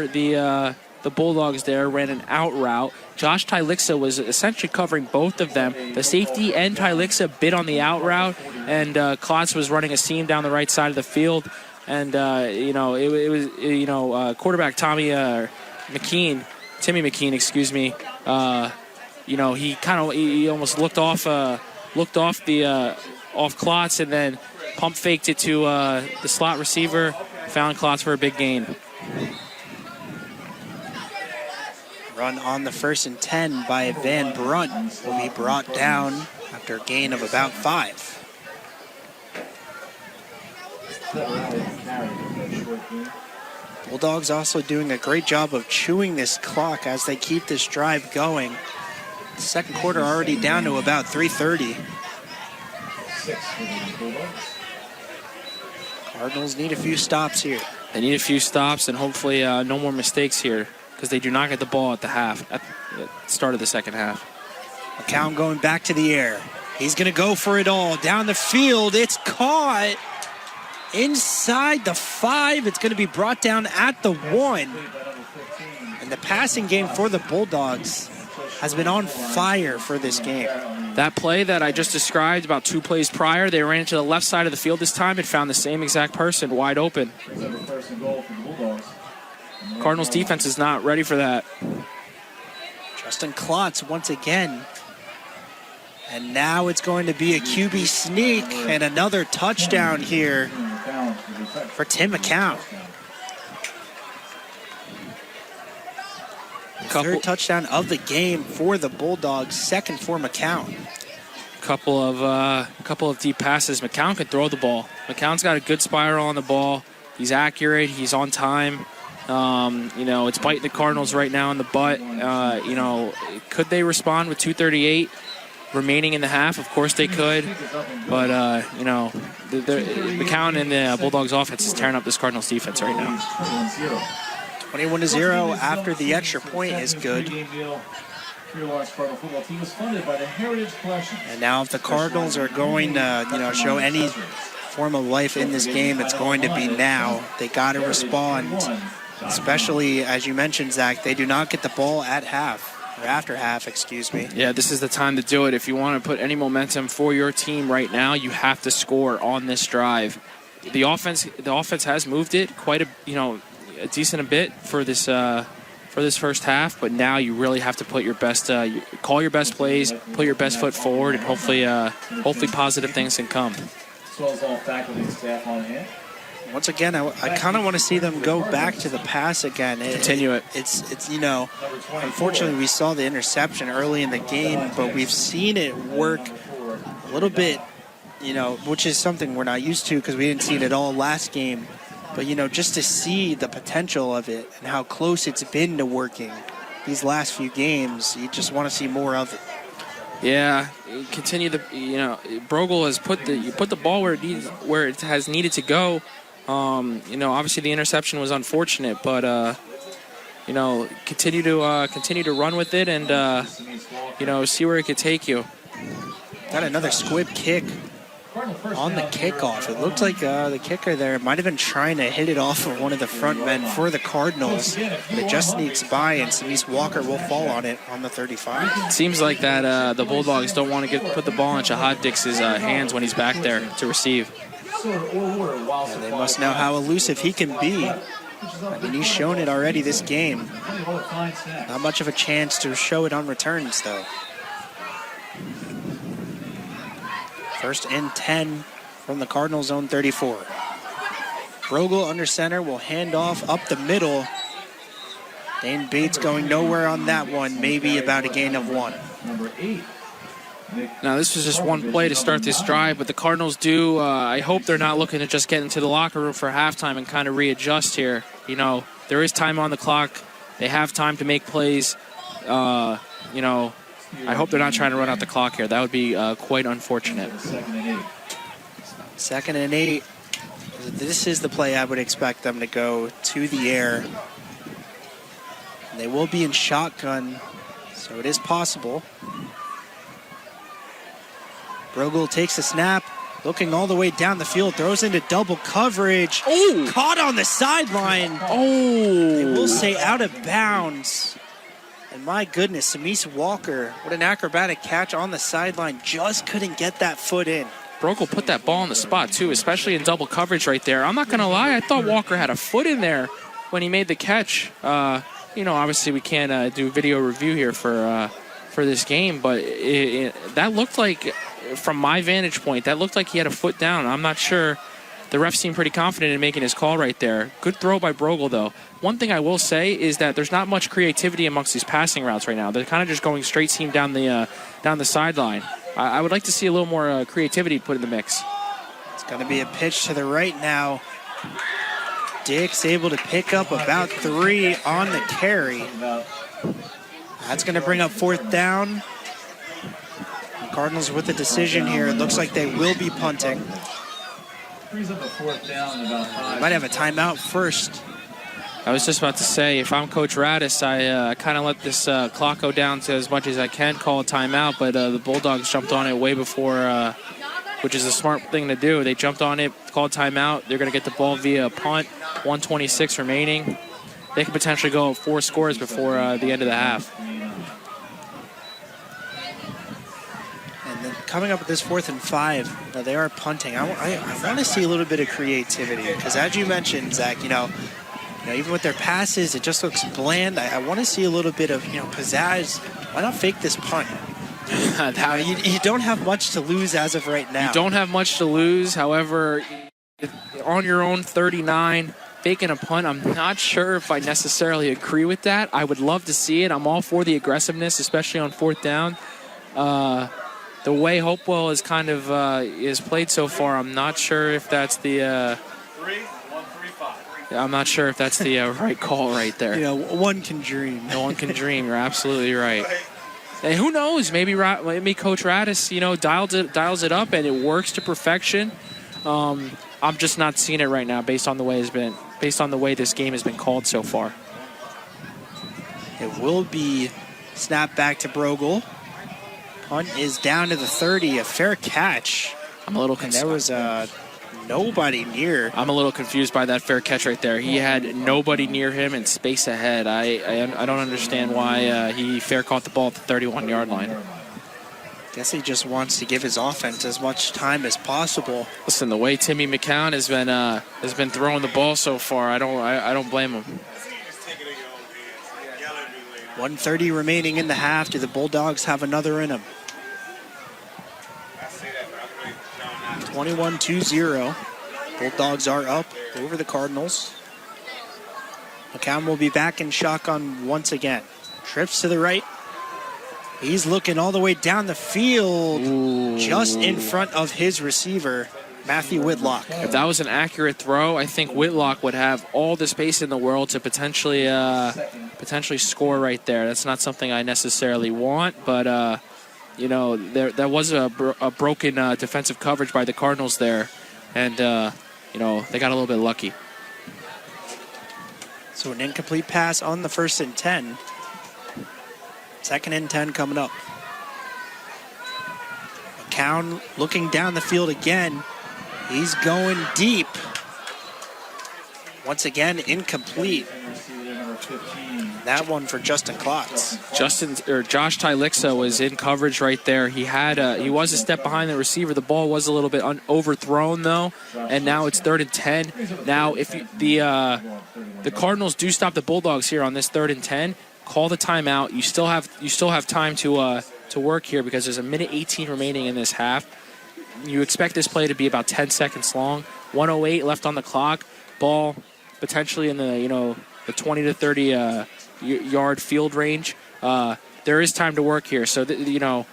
the Bulldogs there ran an out route. Josh Tylixa was essentially covering both of them. The safety and Tylixa bid on the out route, and Klotz was running a seam down the right side of the field. And quarterback Timmy McKean, excuse me. He almost looked off Klotz and then pump faked it to the slot receiver. Found Klotz for a big gain. Run on the 1st and 10 by Van Brunt will be brought down after a gain of about 5. Bulldogs also doing a great job of chewing this clock as they keep this drive going. The second quarter already down to about 3:30. Cardinals need a few stops here. They need a few stops and hopefully no more mistakes here, because they do not get the ball at the start of the second half. McCown going back to the air. He's going to go for it all. Down the field, it's caught. Inside the 5, it's going to be brought down at the 1. And the passing game for the Bulldogs has been on fire for this game. That play that I just described about 2 plays prior, they ran into the left side of the field this time and found the same exact person wide open. Cardinals defense is not ready for that. Justin Klotz once again. And now it's going to be a QB sneak and another touchdown here for Tim McCown. Third touchdown of the game for the Bulldogs, second for McCown. Couple of deep passes. McCown can throw the ball. McCown's got a good spiral on the ball. He's accurate. He's on time. It's biting the Cardinals right now in the butt. Could they respond with 2:38 remaining in the half? Of course they could. But, McCown and the Bulldogs offense is tearing up this Cardinals defense right now. 21-0 after the extra point is good. And now if the Cardinals are going to, show any form of life in this game, it's going to be now. They got to respond, especially, as you mentioned, Zach, they do not get the ball at half. Or after half, excuse me. Yeah, this is the time to do it. If you want to put any momentum for your team right now, you have to score on this drive. The offense has moved it quite a decent bit for this first half, but now you really have to put your best, call your best plays, put your best foot forward, and hopefully positive things can come. As well as all faculty and staff on hand. Once again, I kind of want to see them go back to the pass again. Continue it. It's unfortunately we saw the interception early in the game, but we've seen it work a little bit, which is something we're not used to because we didn't see it at all last game. But, just to see the potential of it and how close it's been to working these last few games, you just want to see more of it. Yeah, continue Brogel has put the ball where it has needed to go. Obviously the interception was unfortunate, but continue to run with it and see where it could take you. Got another squib kick on the kickoff. It looked like the kicker there might have been trying to hit it off of one of the front men for the Cardinals. But it just sneaks by, and Samis Walker will fall on it on the 35. It seems like that the Bulldogs don't want to put the ball in Shahad Dix's hands when he's back there to receive. Yeah, they must know how elusive he can be. I mean, he's shown it already this game. Not much of a chance to show it on returns, though. First and 10 from the Cardinals' own 34. Brogel under center will hand off up the middle. Dane Bates going nowhere on that one, maybe about a gain of 1. Now, this was just one play to start this drive, but the Cardinals do, I hope they're not looking to just get into the locker room for halftime and kind of readjust here. You know, there is time on the clock. They have time to make plays. You know, I hope they're not trying to run out the clock here. That would be quite unfortunate. 2nd and 8. This is the play I would expect them to go to the air. They will be in shotgun, so it is possible. Brogel takes a snap, looking all the way down the field, throws into double coverage. Oh! Caught on the sideline. Oh! They will say out of bounds. And my goodness, Samis Walker, what an acrobatic catch on the sideline. Just couldn't get that foot in. Brogel put that ball on the spot, too, especially in double coverage right there. I'm not going to lie, I thought Walker had a foot in there when he made the catch. You know, obviously we can't do video review here for this game, but that looked like, from my vantage point, that looked like he had a foot down. I'm not sure. The ref seemed pretty confident in making his call right there. Good throw by Brogel, though. One thing I will say is that there's not much creativity amongst these passing routes right now. They're kind of just going straight seam down the sideline. I would like to see a little more creativity put in the mix. It's going to be a pitch to the right now. Dick's able to pick up about 3 on the carry. That's going to bring up 4th down. The Cardinals with a decision here. It looks like they will be punting. Frees up a 4th down in about 5. Might have a timeout first. I was just about to say, if I'm Coach Radis, I kind of let this clock go down to as much as I can, call a timeout, but the Bulldogs jumped on it way before, which is a smart thing to do. They jumped on it, called timeout. They're going to get the ball via a punt, 1:26 remaining. They could potentially go 4 scores before the end of the half. And then coming up with this 4th and 5, they are punting. I want to see a little bit of creativity because, as you mentioned, Zach, you know, even with their passes, it just looks bland. I want to see a little bit of, pizzazz. Why not fake this punt? You don't have much to lose as of right now. You don't have much to lose. However, on your own 39, faking a punt, I'm not sure if I necessarily agree with that. I would love to see it. I'm all for the aggressiveness, especially on 4th down. The way Hopewell is kind of is played so far, I'm not sure if that's the right call right there. One can dream. No one can dream. You're absolutely right. And who knows? Maybe Coach Radis, dials it up and it works to perfection. I'm just not seeing it right now based on the way this game has been called so far. It will be snapped back to Brogel. Punt is down to the 30. A fair catch. I'm a little concerned. There was nobody near. I'm a little confused by that fair catch right there. He had nobody near him and space ahead. I don't understand why he fair caught the ball at the 31-yard line. Guess he just wants to give his offense as much time as possible. Listen, the way Timmy McCown has been throwing the ball so far, I don't blame him. 1:30 remaining in the half. Do the Bulldogs have another in them? 21-2-0. Bulldogs are up over the Cardinals. McCown will be back in shotgun once again. Trips to the right. He's looking all the way down the field. Ooh. Just in front of his receiver, Matthew Whitlock. If that was an accurate throw, I think Whitlock would have all the space in the world to potentially score right there. That's not something I necessarily want, but there was a broken defensive coverage by the Cardinals there, and they got a little bit lucky. So an incomplete pass on the 1st and 10. 2nd and 10 coming up. McCown looking down the field again. He's going deep. Once again, incomplete. That one for Justin Klotz. Josh Tylixa was in coverage right there. He was a step behind the receiver. The ball was a little bit overthrown though, and now it's 3rd and 10. Now, if the Cardinals do stop the Bulldogs here on this 3rd and 10, call the timeout. You still have time to work here because there's 1:18 remaining in this half. You expect this play to be about 10 seconds long. 1:08 left on the clock. Ball potentially in the 20 to 30 yard field range. There is time to work here, so you don't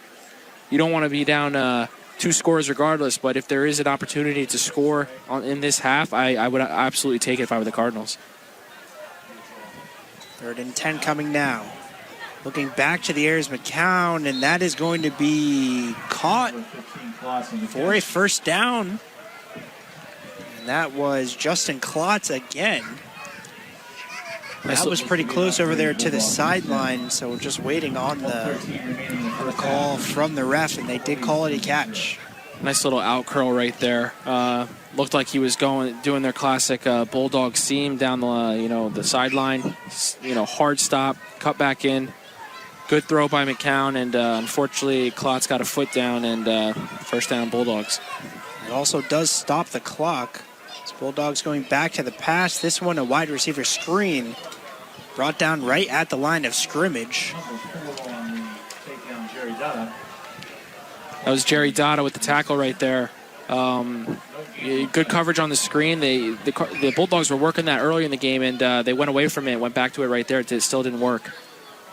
want to be down 2 scores regardless. But if there is an opportunity to score in this half, I would absolutely take it if I were the Cardinals. 3rd and 10 coming now. Looking back to the air is McCown, and that is going to be caught for a first down. And that was Justin Klotz again. That was pretty close over there to the sideline, so we're just waiting on the call from the ref, and they did call it a catch. Nice little out curl right there. Looked like he was doing their classic Bulldog seam down the sideline. Hard stop, cut back in. Good throw by McCown, and unfortunately Klotz got a foot down, and first down Bulldogs. It also does stop the clock. As Bulldogs going back to the pass. This one a wide receiver screen. Brought down right at the line of scrimmage. That was Jerry Dada with the tackle right there. Good coverage on the screen. The Bulldogs were working that early in the game, and they went away from it, went back to it right there. It still didn't work.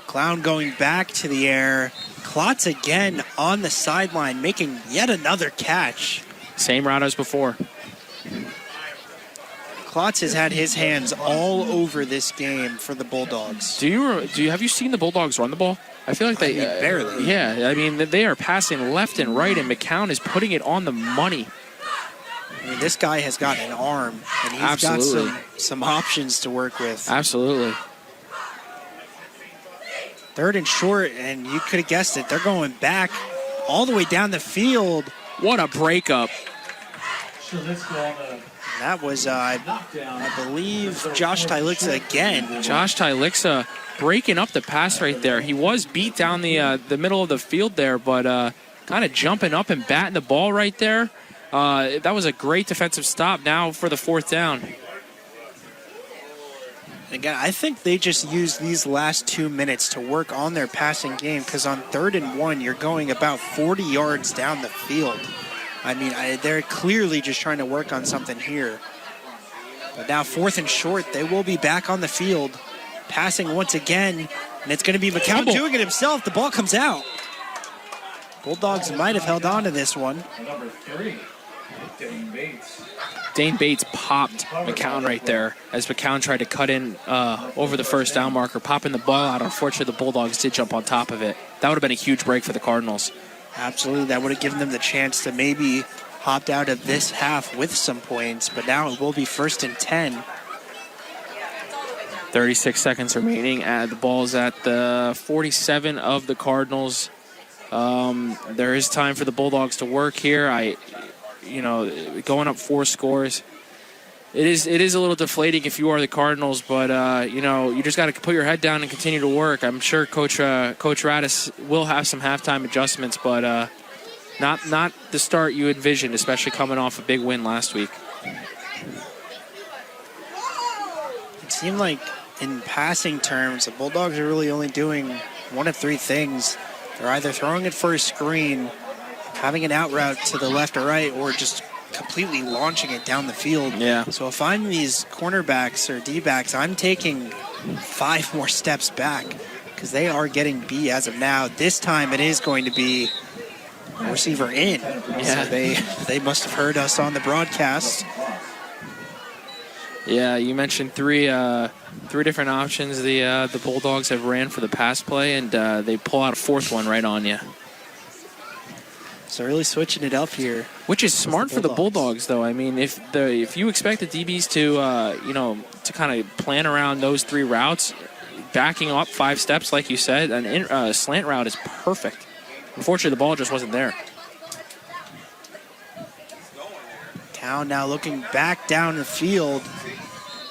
Clown going back to the air. Klotz again on the sideline, making yet another catch. Same route as before. Klotz has had his hands all over this game for the Bulldogs. Have you seen the Bulldogs run the ball? I feel like they barely. Yeah, I mean they are passing left and right, and McCown is putting it on the money. I mean, this guy has got an arm, and he's Absolutely. got some options to work with. Absolutely. 3rd and short, and you could have guessed it. They're going back all the way down the field. What a breakup. That was, I believe, Josh Tylixa again. Josh Tylixa breaking up the pass right there. He was beat down the middle of the field there, but kind of jumping up and batting the ball right there. That was a great defensive stop now for the 4th down. Again, I think they just used these last 2 minutes to work on their passing game, because on 3rd and 1, you're going about 40 yards down the field. I mean, they're clearly just trying to work on something here. But now 4th and short, they will be back on the field, passing once again, and it's going to be McCown doing it himself. The ball comes out. Bulldogs might have held on to this one. Number 3, Dane Bates. Dane Bates popped McCown right there as McCown tried to cut in over the first down marker, popping the ball out. Unfortunately, the Bulldogs did jump on top of it. That would have been a huge break for the Cardinals. Absolutely. That would have given them the chance to maybe hopped out of this half with some points, but now it will be 1st and 10. 36 seconds remaining. The ball's at the 47 of the Cardinals. There is time for the Bulldogs to work here. Going up 4 scores. It is a little deflating if you are the Cardinals, but you just got to put your head down and continue to work. I'm sure Coach Radis will have some halftime adjustments, but not the start you envisioned, especially coming off a big win last week. It seemed like in passing terms, the Bulldogs are really only doing one of 3 things. They're either throwing it for a screen, having an out route to the left or right, or just completely launching it down the field. Yeah. So if I'm these cornerbacks or D-backs, I'm taking 5 more steps back because they are getting beat as of now. This time it is going to be receiver in. Yeah. So they must have heard us on the broadcast. Yeah, you mentioned 3 different options the Bulldogs have ran for the pass play, and they pull out a 4th one right on you. So really switching it up here. Which is smart for the Bulldogs, though. I mean, if you expect the DBs to kind of plan around those 3 routes, backing up 5 steps, like you said, a slant route is perfect. Unfortunately, the ball just wasn't there. McCown now looking back down the field.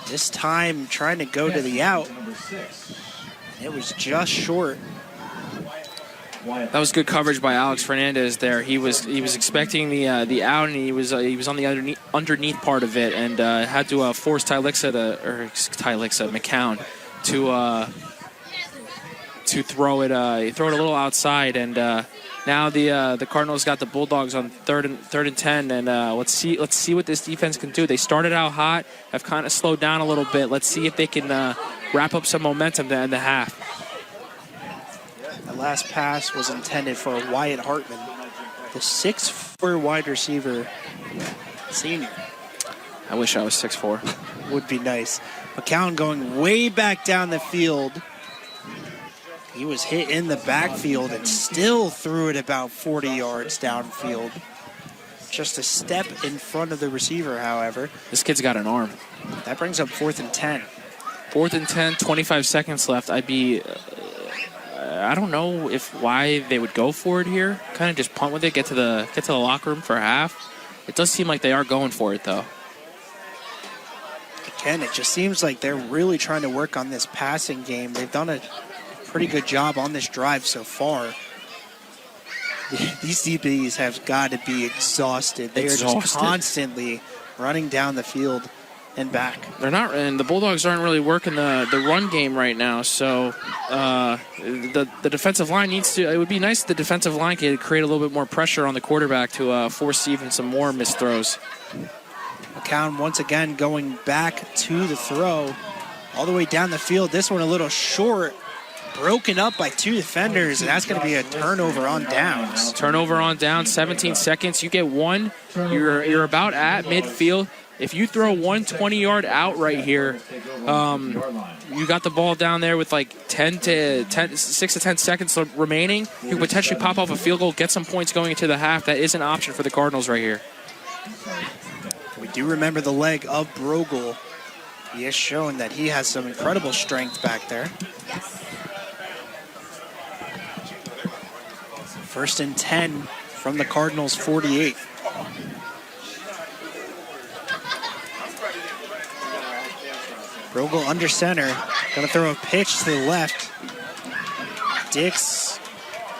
This time trying to go to the out. It was just short. That was good coverage by Alex Fernandez there. He was expecting the out, and he was on the underneath part of it, and had to force McCown to throw it a little outside, and now the Cardinals got the Bulldogs on third and 10, and let's see what this defense can do. They started out hot, have kind of slowed down a little bit. Let's see if they can wrap up some momentum to end the half. The last pass was intended for Wyatt Hartman, the 6'4" wide receiver senior. I wish I was 6'4". Would be nice. McCown going way back down the field. He was hit in the backfield and still threw it about 40 yards downfield. Just a step in front of the receiver, however. This kid's got an arm. That brings up 4th and 10. 4th and 10, 25 seconds left. I don't know why they would go for it here. Kind of just punt with it, get to the locker room for half. It does seem like they are going for it, though. Again, it just seems like they're really trying to work on this passing game. They've done a pretty good job on this drive so far. These DBs have got to be exhausted. They are just constantly running down the field and back. They're not, and the Bulldogs aren't really working the run game right now. So the defensive line needs to. It would be nice if the defensive line could create a little bit more pressure on the quarterback to force even some more missed throws. McCown once again going back to the throw, all the way down the field. This one a little short, broken up by 2 defenders, and that's going to be a turnover on downs. Turnover on downs, 17 seconds. You get one. You're about at midfield. If you throw one 20-yard out right here, you got the ball down there with like 6 to 10 seconds remaining. You can potentially pop off a field goal, get some points going into the half. That is an option for the Cardinals right here. We do remember the leg of Brogel. He has shown that he has some incredible strength back there. 1st and 10 from the Cardinals' 48. Brogel under center, gonna throw a pitch to the left. Dix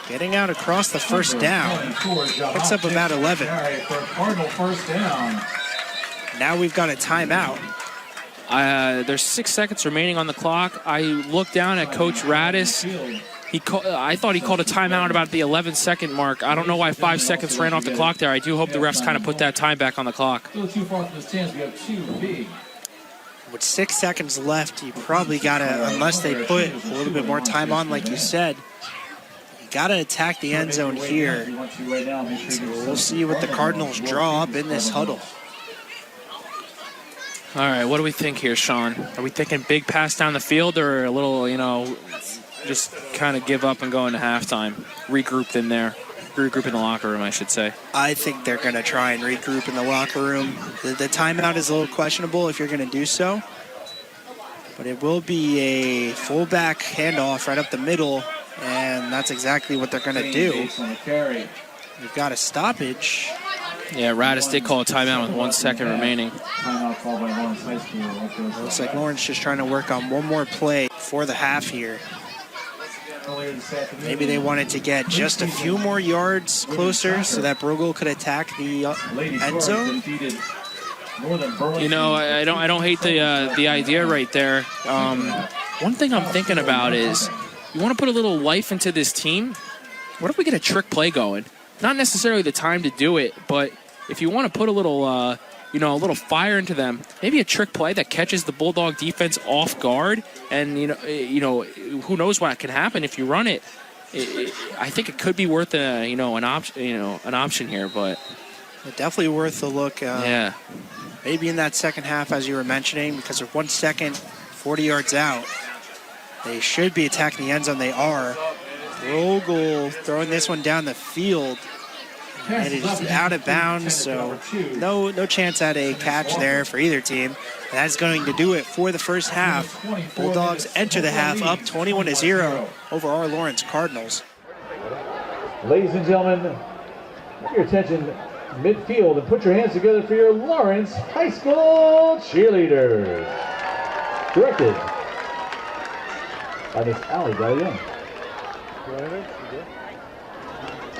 getting out across the first down. Picks up about 11. Now we've got a timeout. There's 6 seconds remaining on the clock. I looked down at Coach Radis. I thought he called a timeout about the 11-second mark. I don't know why 5 seconds ran off the clock there. I do hope the refs kind of put that time back on the clock. With 6 seconds left, you probably gotta, unless they put a little bit more time on, like you said, you gotta attack the end zone here. So we'll see what the Cardinals draw up in this huddle. All right, what do we think here, Sean? Are we thinking big pass down the field, or a little, just kind of give up and go into halftime? Regroup in there. Regroup in the locker room, I should say. I think they're going to try and regroup in the locker room. The timeout is a little questionable if you're going to do so. But it will be a fullback handoff right up the middle, and that's exactly what they're going to do. We've got a stoppage. Yeah, Radis did call a timeout with 1 second remaining. Looks like Lawrence just trying to work on one more play for the half here. Maybe they wanted to get just a few more yards closer so that Brogel could attack the end zone. I don't hate the idea right there. One thing I'm thinking about is, you want to put a little life into this team? What if we get a trick play going? Not necessarily the time to do it, but if you want to put a little fire into them, maybe a trick play that catches the Bulldog defense off guard, and who knows what can happen if you run it. I think it could be worth an option here, but definitely worth a look. Yeah, maybe in that second half, as you were mentioning, because of 1 second, 40 yards out, they should be attacking the end zone. They are. Brogel throwing this one down the field. And it is out of bounds, so no chance at a catch there for either team. That's going to do it for the first half. Bulldogs enter the half up 21-0 over our Lawrence Cardinals. Ladies and gentlemen, your attention, midfield and put your hands together for your Lawrence High School cheerleaders. Directed by Miss Allie Gallion.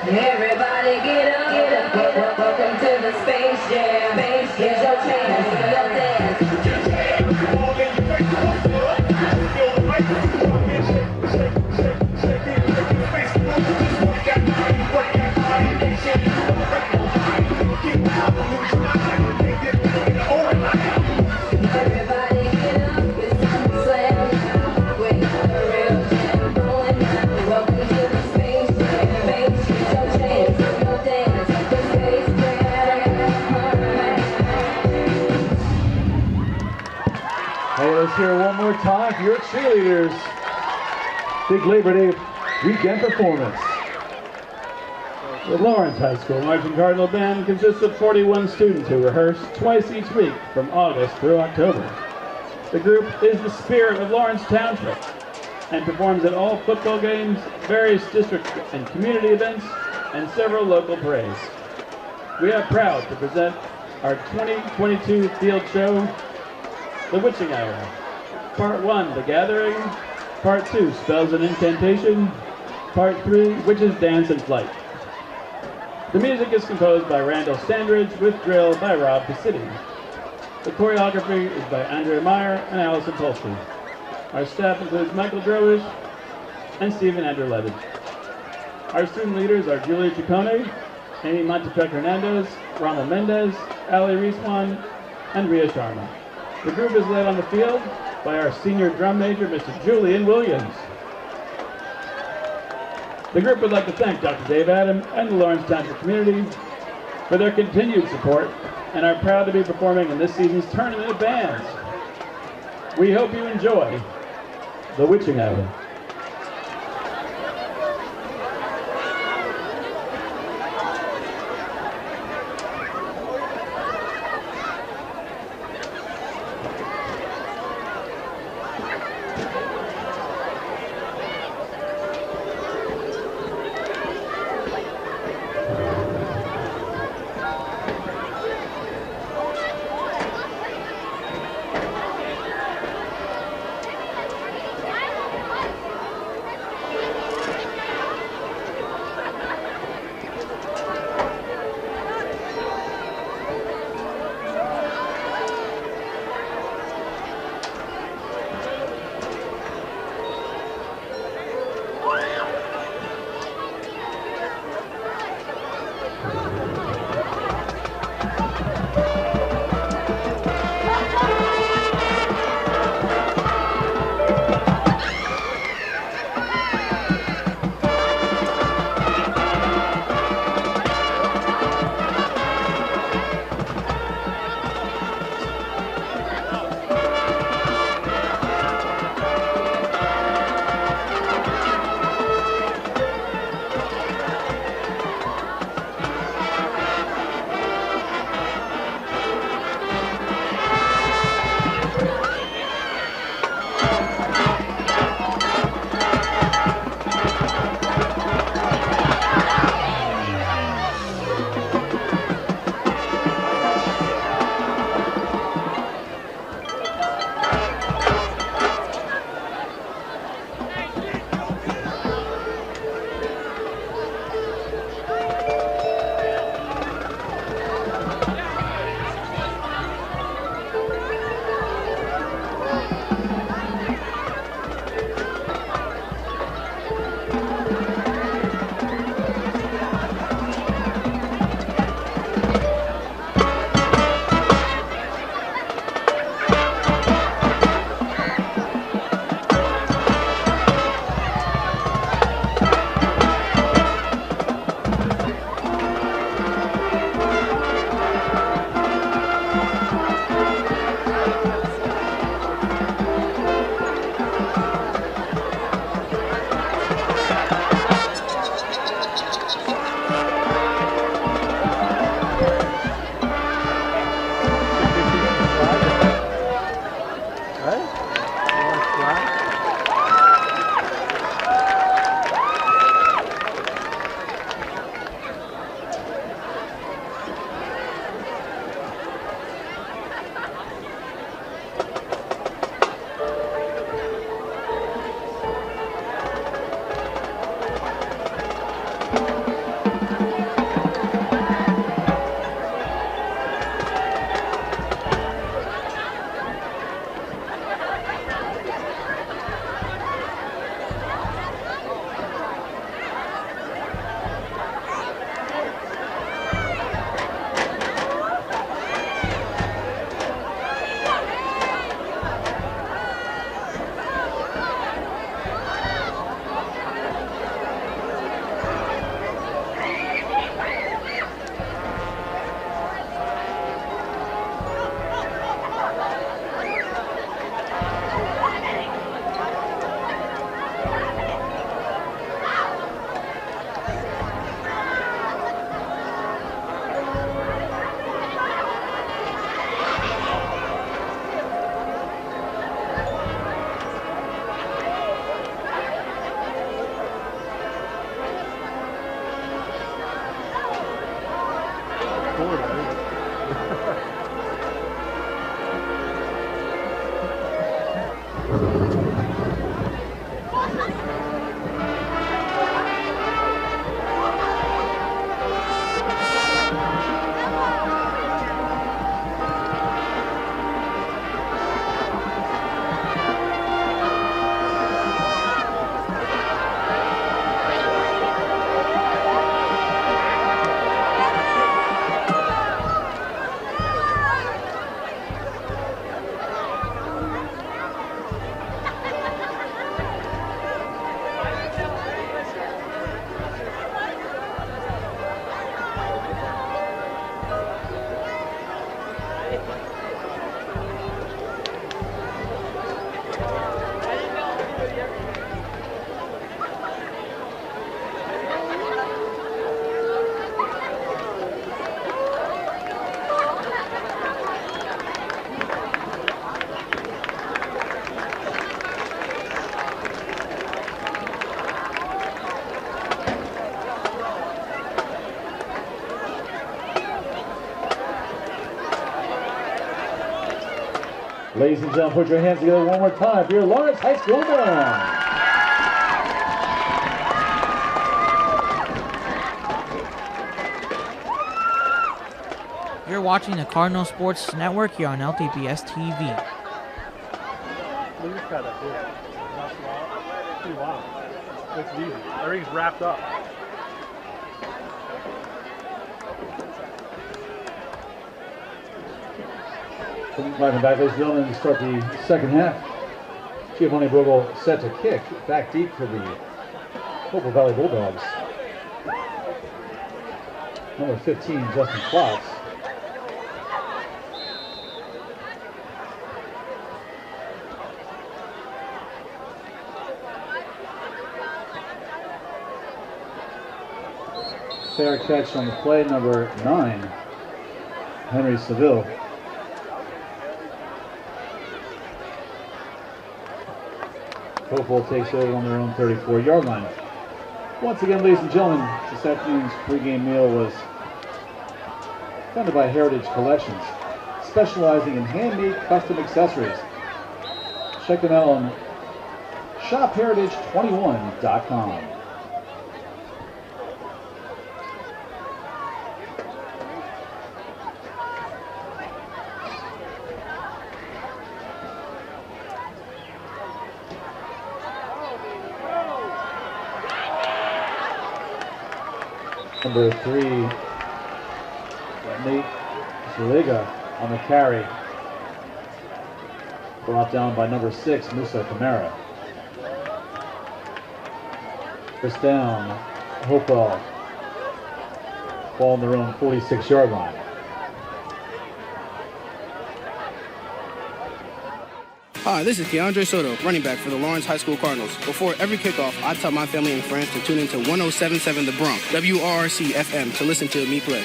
Everybody get up, welcome to the Space Jam. Here's your chance, your dance. Everybody get up, it's time to slam. We got the real jam going now. Welcome to the Space Jam. Here's your chance, your dance. The Space Jam. Hey, let's hear it one more time for your cheerleaders. Big Labor Day weekend performance. The Lawrence High School Marching Cardinal Band consists of 41 students who rehearse twice each week from August through October. The group is the spirit of Lawrence Township and performs at all football games, various district and community events, and several local parades. We are proud to present our 2022 field show, The Witching Hour. Part 1, The Gathering. Part 2, Spells and Incantation. Part 3, Witches Dance and Flight. The music is composed by Randall Sandridge with drill by Rob Cassidy. The choreography is by Andrea Meyer and Allison Polsky. Our staff includes Michael Drowish and Stephen Andrew Levin. Our student leaders are Julia Ciccone, Amy Montepec Hernandez, Ronald Mendez, Ali Rieswan, and Ria Sharma. The group is led on the field by our senior drum major, Mr. Julian Williams. The group would like to thank Dr. Dave Adam and the Lawrence Township community for their continued support and are proud to be performing in this season's tournament of bands. We hope you enjoy The Witching Hour. Ladies and gentlemen, put your hands together one more time for your Lawrence High School band. You're watching the Cardinal Sports Network here on LTPS TV. Look at this guy that's here. That's pretty wild. It's easy. Everything's wrapped up. Welcome back, ladies and gentlemen, to start the second half. Giovanni Bogle set to kick back deep for the Hopewell Valley Bulldogs. Number 15, Justin Klotz. Fair catch on the play, number 9, Henry Seville. Hopewell takes over on their own 34-yard line. Once again, ladies and gentlemen, this afternoon's pregame meal was funded by Heritage Collections, specializing in handmade custom accessories. Check them out on shopheritage21.com. Number 3, Nate Zaliga on the carry. Brought down by number 6, Musa Kamara. First down, Hopewell. Ball on their own 46-yard line. Hi, this is Keandre Soto, running back for the Lawrence High School Cardinals. Before every kickoff, I tell my family and friends to tune into 107.7 The Bronx, WRC FM, to listen to me play.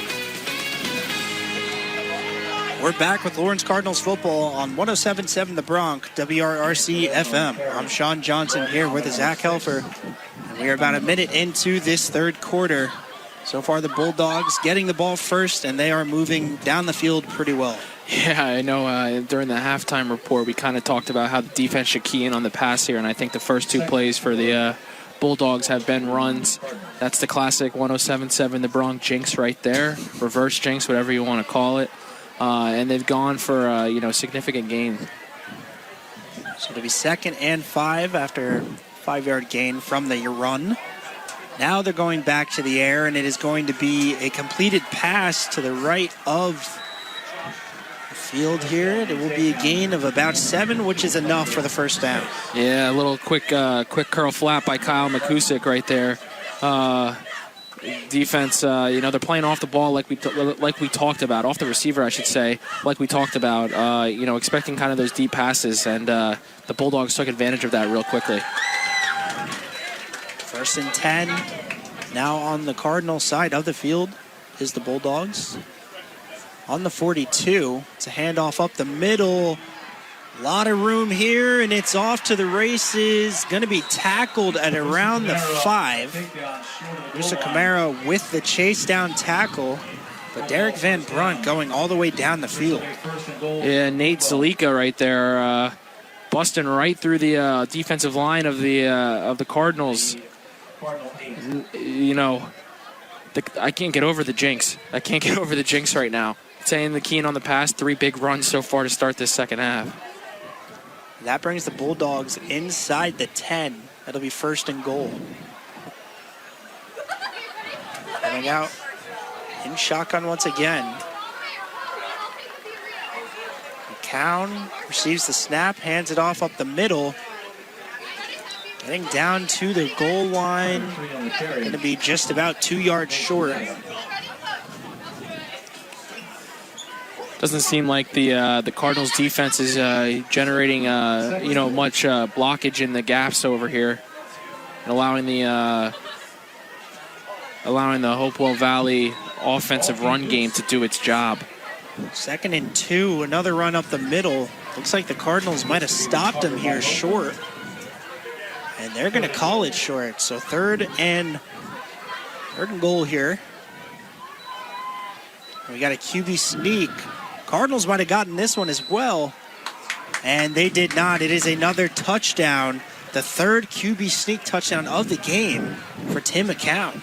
We're back with Lawrence Cardinals football on 107.7 The Bronx, WRC FM. I'm Sean Johnson here with Zach Helfer. And we are about a minute into this third quarter. So far, the Bulldogs getting the ball first, and they are moving down the field pretty well. Yeah, I know during the halftime report, we kind of talked about how the defense should key in on the pass here, and I think the first 2 plays for the Bulldogs have been runs. That's the classic 107.7 The Bronx jinx right there, reverse jinx, whatever you want to call it. And they've gone for significant gain. So it'll be 2nd and 5 after 5-yard gain from the run. Now they're going back to the air, and it is going to be a completed pass to the right of field here. It will be a gain of about 7, which is enough for the first down. Yeah, a little quick curl flap by Kyle McCusick right there. Defense, they're playing off the ball like we talked about, off the receiver, I should say, like we talked about. Expecting kind of those deep passes, and the Bulldogs took advantage of that real quickly. 1st and 10. Now on the Cardinal side of the field is the Bulldogs. On the 42, it's a handoff up the middle. A lot of room here, and it's off to the races. Going to be tackled at around the 5. Musa Kamara with the chase down tackle, but Derek Van Brunt going all the way down the field. Yeah, Nate Zalika right there, busting right through the defensive line of the Cardinals. I can't get over the jinx. I can't get over the jinx right now. Saying the keen on the pass, 3 big runs so far to start this second half. That brings the Bulldogs inside the 10. That'll be 1st and goal. Coming out in shotgun once again. McCown receives the snap, hands it off up the middle. Getting down to the goal line. Going to be just about 2 yards short. Doesn't seem like the Cardinals defense is generating much blockage in the gaps over here, and allowing the Hopewell Valley offensive run game to do its job. 2nd and 2, another run up the middle. Looks like the Cardinals might have stopped him here short, and they're going to call it short. So third and goal here. We got a QB sneak. Cardinals might have gotten this one as well. And they did not. It is another touchdown, the third QB sneak touchdown of the game for Tim McCown.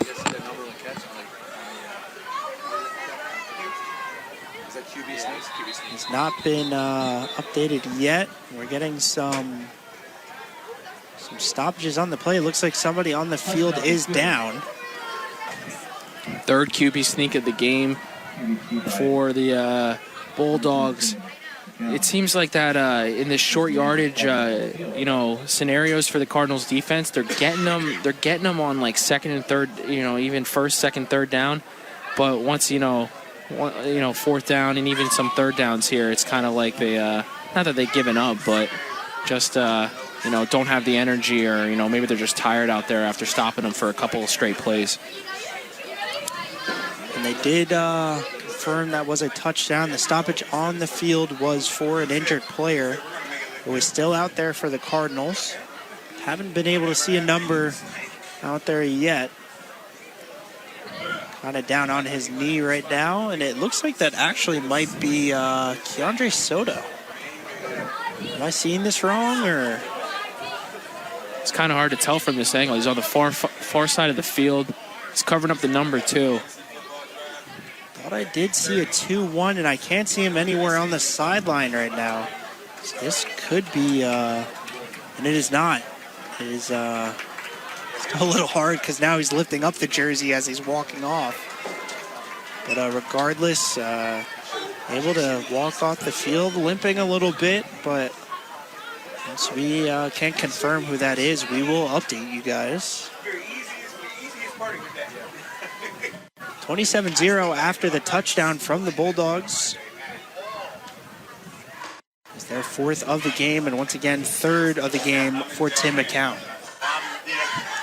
It's not been updated yet. We're getting some stoppages on the play. It looks like somebody on the field is down. Third QB sneak of the game for the Bulldogs. It seems like that in the short yardage, scenarios for the Cardinals defense, they're getting them on like second and third, even first, second, third down. But once fourth down and even some third downs here, it's kind of like they not that they've given up, but just don't have the energy, or maybe they're just tired out there after stopping them for a couple of straight plays. And they did confirm that was a touchdown. The stoppage on the field was for an injured player who is still out there for the Cardinals. Haven't been able to see a number out there yet. Kind of down on his knee right now, and it looks like that actually might be Keandre Soto. Am I seeing this wrong, or? It's kind of hard to tell from this angle. He's on the far side of the field. He's covering up the number 2. Thought I did see a 2-1, and I can't see him anywhere on the sideline right now. So this could be, and it is not. It is still a little hard because now he's lifting up the jersey as he's walking off. But regardless, able to walk off the field, limping a little bit, but once we can confirm who that is, we will update you guys. 27-0 after the touchdown from the Bulldogs. It's their 4th of the game, and once again, 3rd of the game for Tim McCown.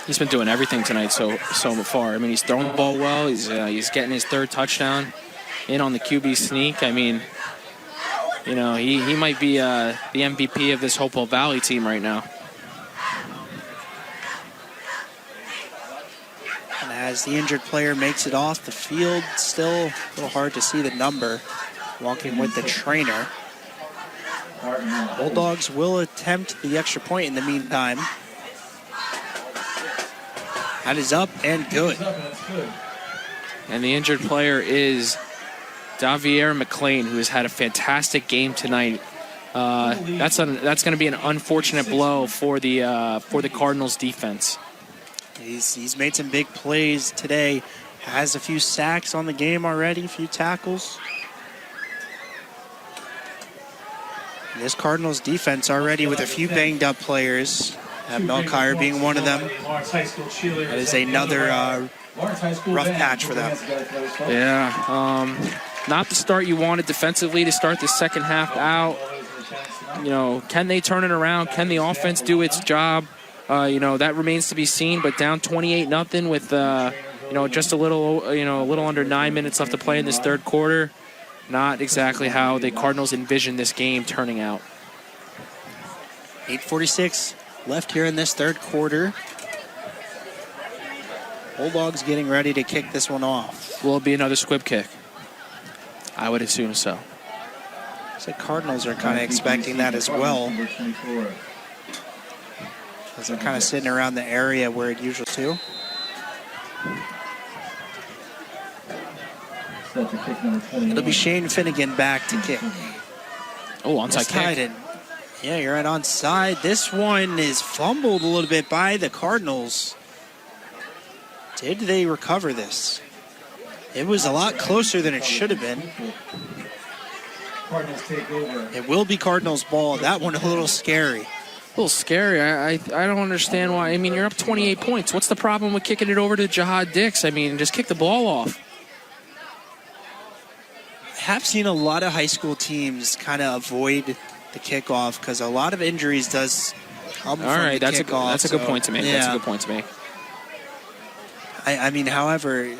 He's been doing everything tonight so far. I mean, he's throwing the ball well. He's getting his 3rd touchdown in on the QB sneak. I mean, he might be the MVP of this Hopewell Valley team right now. And as the injured player makes it off the field, still a little hard to see the number, walking with the trainer. Bulldogs will attempt the extra point in the meantime. That is up and good. And the injured player is Davier McLean, who has had a fantastic game tonight. That's going to be an unfortunate blow for the Cardinals defense. He's made some big plays today. Has a few sacks on the game already, a few tackles. This Cardinals defense already with a few banged up players. Melchior being one of them. That is another rough patch for them. Yeah, not the start you wanted defensively to start the second half out. Can they turn it around? Can the offense do its job? That remains to be seen. But down 28-0 with just a little under 9 minutes left to play in this third quarter. Not exactly how the Cardinals envisioned this game turning out. 8:46 left here in this third quarter. Bulldogs getting ready to kick this one off. Will it be another squib kick? I would assume so. So Cardinals are kind of expecting that as well, as they're kind of sitting around the area where it usually too. It'll be Shane Finnegan back to kick. Oh, onside kick. Yeah, you're right, onside. This one is fumbled a little bit by the Cardinals. Did they recover this? It was a lot closer than it should have been. It will be Cardinals ball. That one a little scary. A little scary. I don't understand why. I mean, you're up 28 points. What's the problem with kicking it over to Jihad Dix? I mean, just kick the ball off. I have seen a lot of high school teams kind of avoid the kickoff because a lot of injuries does come from the kickoff. That's a good point to make. Yeah. That's a good point to make. I mean, however,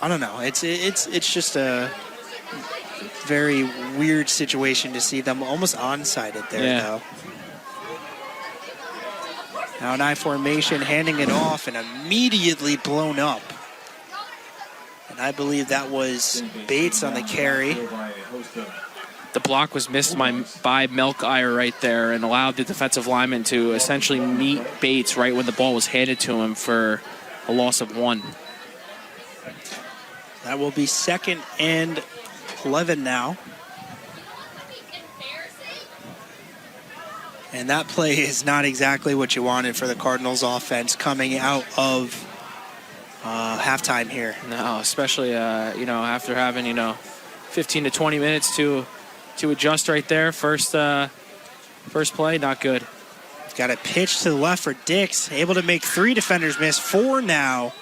I don't know. It's just a very weird situation to see them almost onside there, though. Now an I formation, handing it off, and immediately blown up. And I believe that was Bates on the carry. the block was missed by Melchior right there and allowed the defensive lineman to essentially meet Bates right when the ball was handed to him for a loss of 1. That will be 2nd and 11 now. And that play is not exactly what you wanted for the Cardinals offense coming out of halftime here. No, especially, after having, 15 to 20 minutes to adjust right there. First play, not good. Got a pitch to the left for Dix. Able to make 3 defenders miss, 4 now.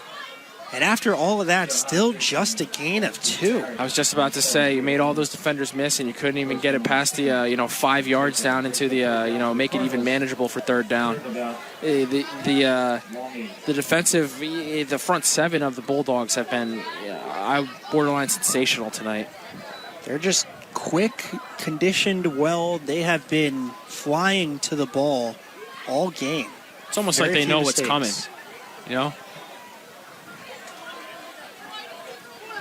And after all of that, still just a gain of 2. I was just about to say, you made all those defenders miss, and you couldn't even get it past the 5 yards down into the make it even manageable for 3rd down. The defensive, the front 7 of the Bulldogs have been borderline sensational tonight. They're just quick, conditioned well. They have been flying to the ball all game. It's almost like they know what's coming,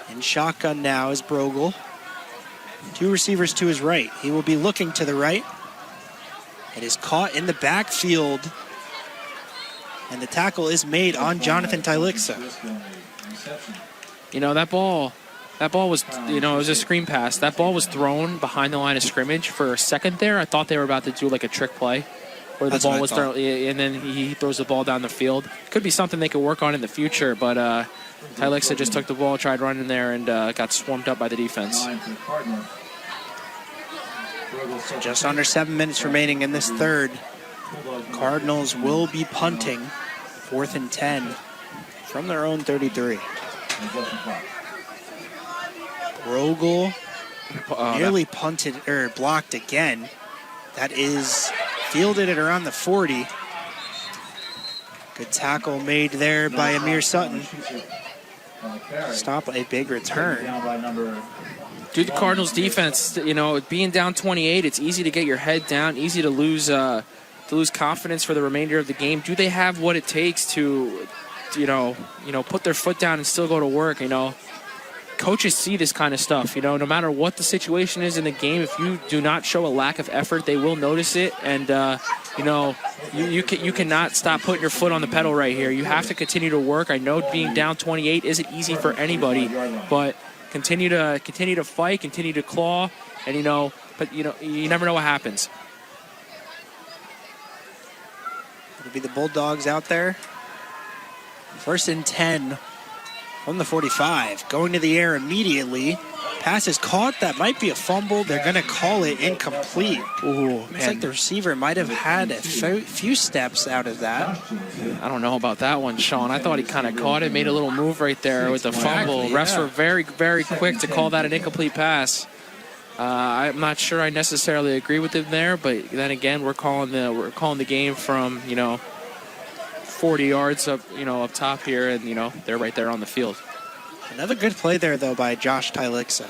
In shotgun now is Brogel. 2 receivers to his right. He will be looking to the right. It is caught in the backfield. And the tackle is made on Jonathan Tylixa. That ball was, it was a screen pass. That ball was thrown behind the line of scrimmage for a second there. I thought they were about to do like a trick play where the ball was thrown, and then he throws the ball down the field. Could be something they could work on in the future, but Tylixa just took the ball, tried running there, and got swarmed up by the defense. Just under 7 minutes remaining in this third. Cardinals will be punting 4th and 10 from their own 33. Brogel nearly punted or blocked again. That is fielded at around the 40. Good tackle made there by Amir Sutton. Stop a big return. Dude, the Cardinals defense, being down 28, it's easy to get your head down, easy to lose confidence for the remainder of the game. Do they have what it takes to, put their foot down and still go to work? Coaches see this kind of stuff. No matter what the situation is in the game, if you do not show a lack of effort, they will notice it. And you cannot stop putting your foot on the pedal right here. You have to continue to work. I know being down 28 isn't easy for anybody, but continue to fight, continue to claw, and but you never know what happens. It'll be the Bulldogs out there. 1st and 10 from the 45. Going to the air immediately. Pass is caught. That might be a fumble. They're going to call it incomplete. Ooh, looks like the receiver might have had a few steps out of that. I don't know about that one, Sean. I thought he kind of caught it, made a little move right there with the fumble. Refs were very, very quick to call that an incomplete pass. I'm not sure I necessarily agree with him there, but then again, we're calling the game from 40 yards up up top here, and they're right there on the field. Another good play there though by Josh Tylixa,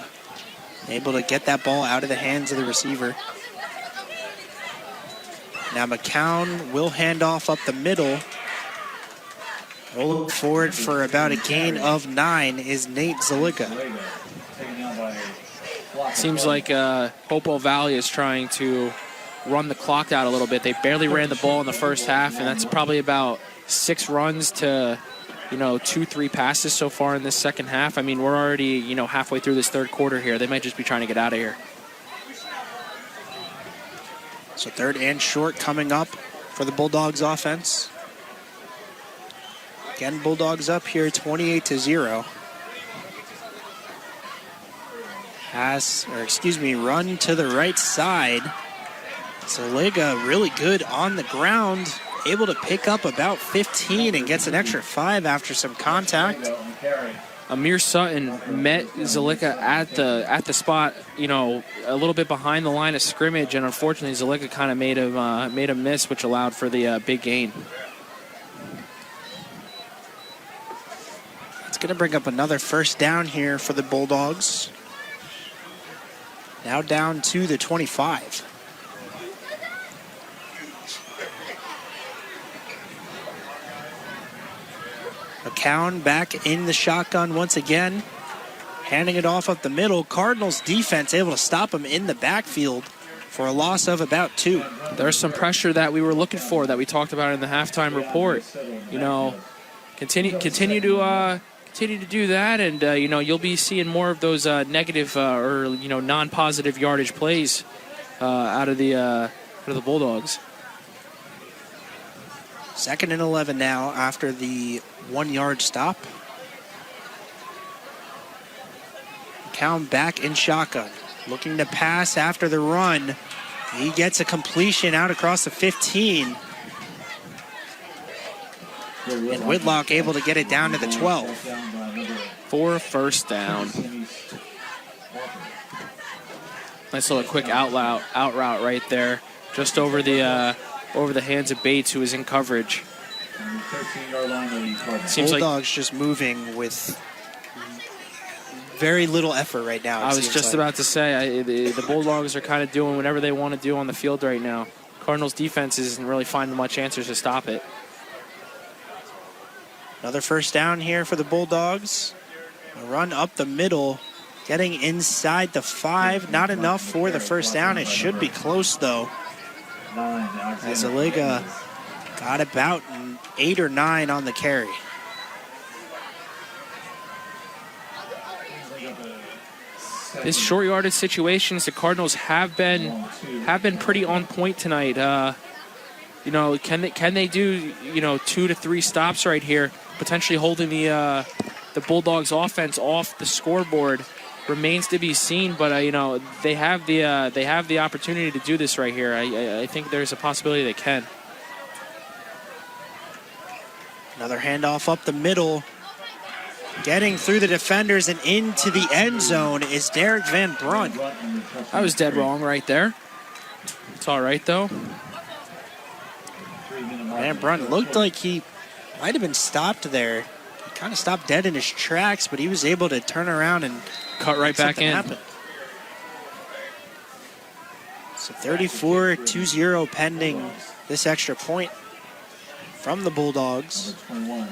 able to get that ball out of the hands of the receiver. Now McCown will hand off up the middle. Rolling forward for about a gain of 9 is Nate Zalika. Seems like Hopewell Valley is trying to run the clock out a little bit. They barely ran the ball in the first half, and that's probably about 6 runs to 2-3 passes so far in this second half. I mean, we're already halfway through this third quarter here. They might just be trying to get out of here. So 3rd and short coming up for the Bulldogs offense. Again, Bulldogs up here 28-0. Run to the right side. Zaliga really good on the ground, able to pick up about 15 and gets an extra 5 after some contact. Amir Sutton met Zalika at the spot, a little bit behind the line of scrimmage, and unfortunately Zalika kind of made him miss, which allowed for the big gain. It's going to bring up another 1st down here for the Bulldogs. Now down to the 25. McCown back in the shotgun once again. Handing it off up the middle. Cardinals defense able to stop him in the backfield for a loss of about 2. There's some pressure that we were looking for that we talked about in the halftime report. You know, continue to do that, and you know, you'll be seeing more of those negative or you know, non-positive yardage plays out of the Bulldogs. 2nd and 11 now after the 1-yard stop. McCown back in shotgun, looking to pass after the run. He gets a completion out across the 15. And Whitlock able to get it down to the 12. For a first down. Nice little quick out route right there, just over the hands of Bates, who is in coverage. Seems Bulldogs just moving with very little effort right now. I was just about to say, the Bulldogs are kind of doing whatever they want to do on the field right now. Cardinals defense isn't really finding much answers to stop it. Another first down here for the Bulldogs. A run up the middle, getting inside the 5. Not enough for the first down. It should be close, though, as Aliga got about 8 or 9 on the carry. This short yardage situations, the Cardinals have been pretty on point tonight. You know, can they do, you know, 2 to 3 stops right here, potentially holding the Bulldogs offense off the scoreboard? Remains to be seen, but you know, they have the opportunity to do this right here. I think there's a possibility they can. Another handoff up the middle. Getting through the defenders and into the end zone is Derek Van Brunt. I was dead wrong right there. It's all right, though. Van Brunt looked like he might have been stopped there. He kind of stopped dead in his tracks, but he was able to turn around and cut right back in. Happen. So 34-20 pending this extra point from the Bulldogs. And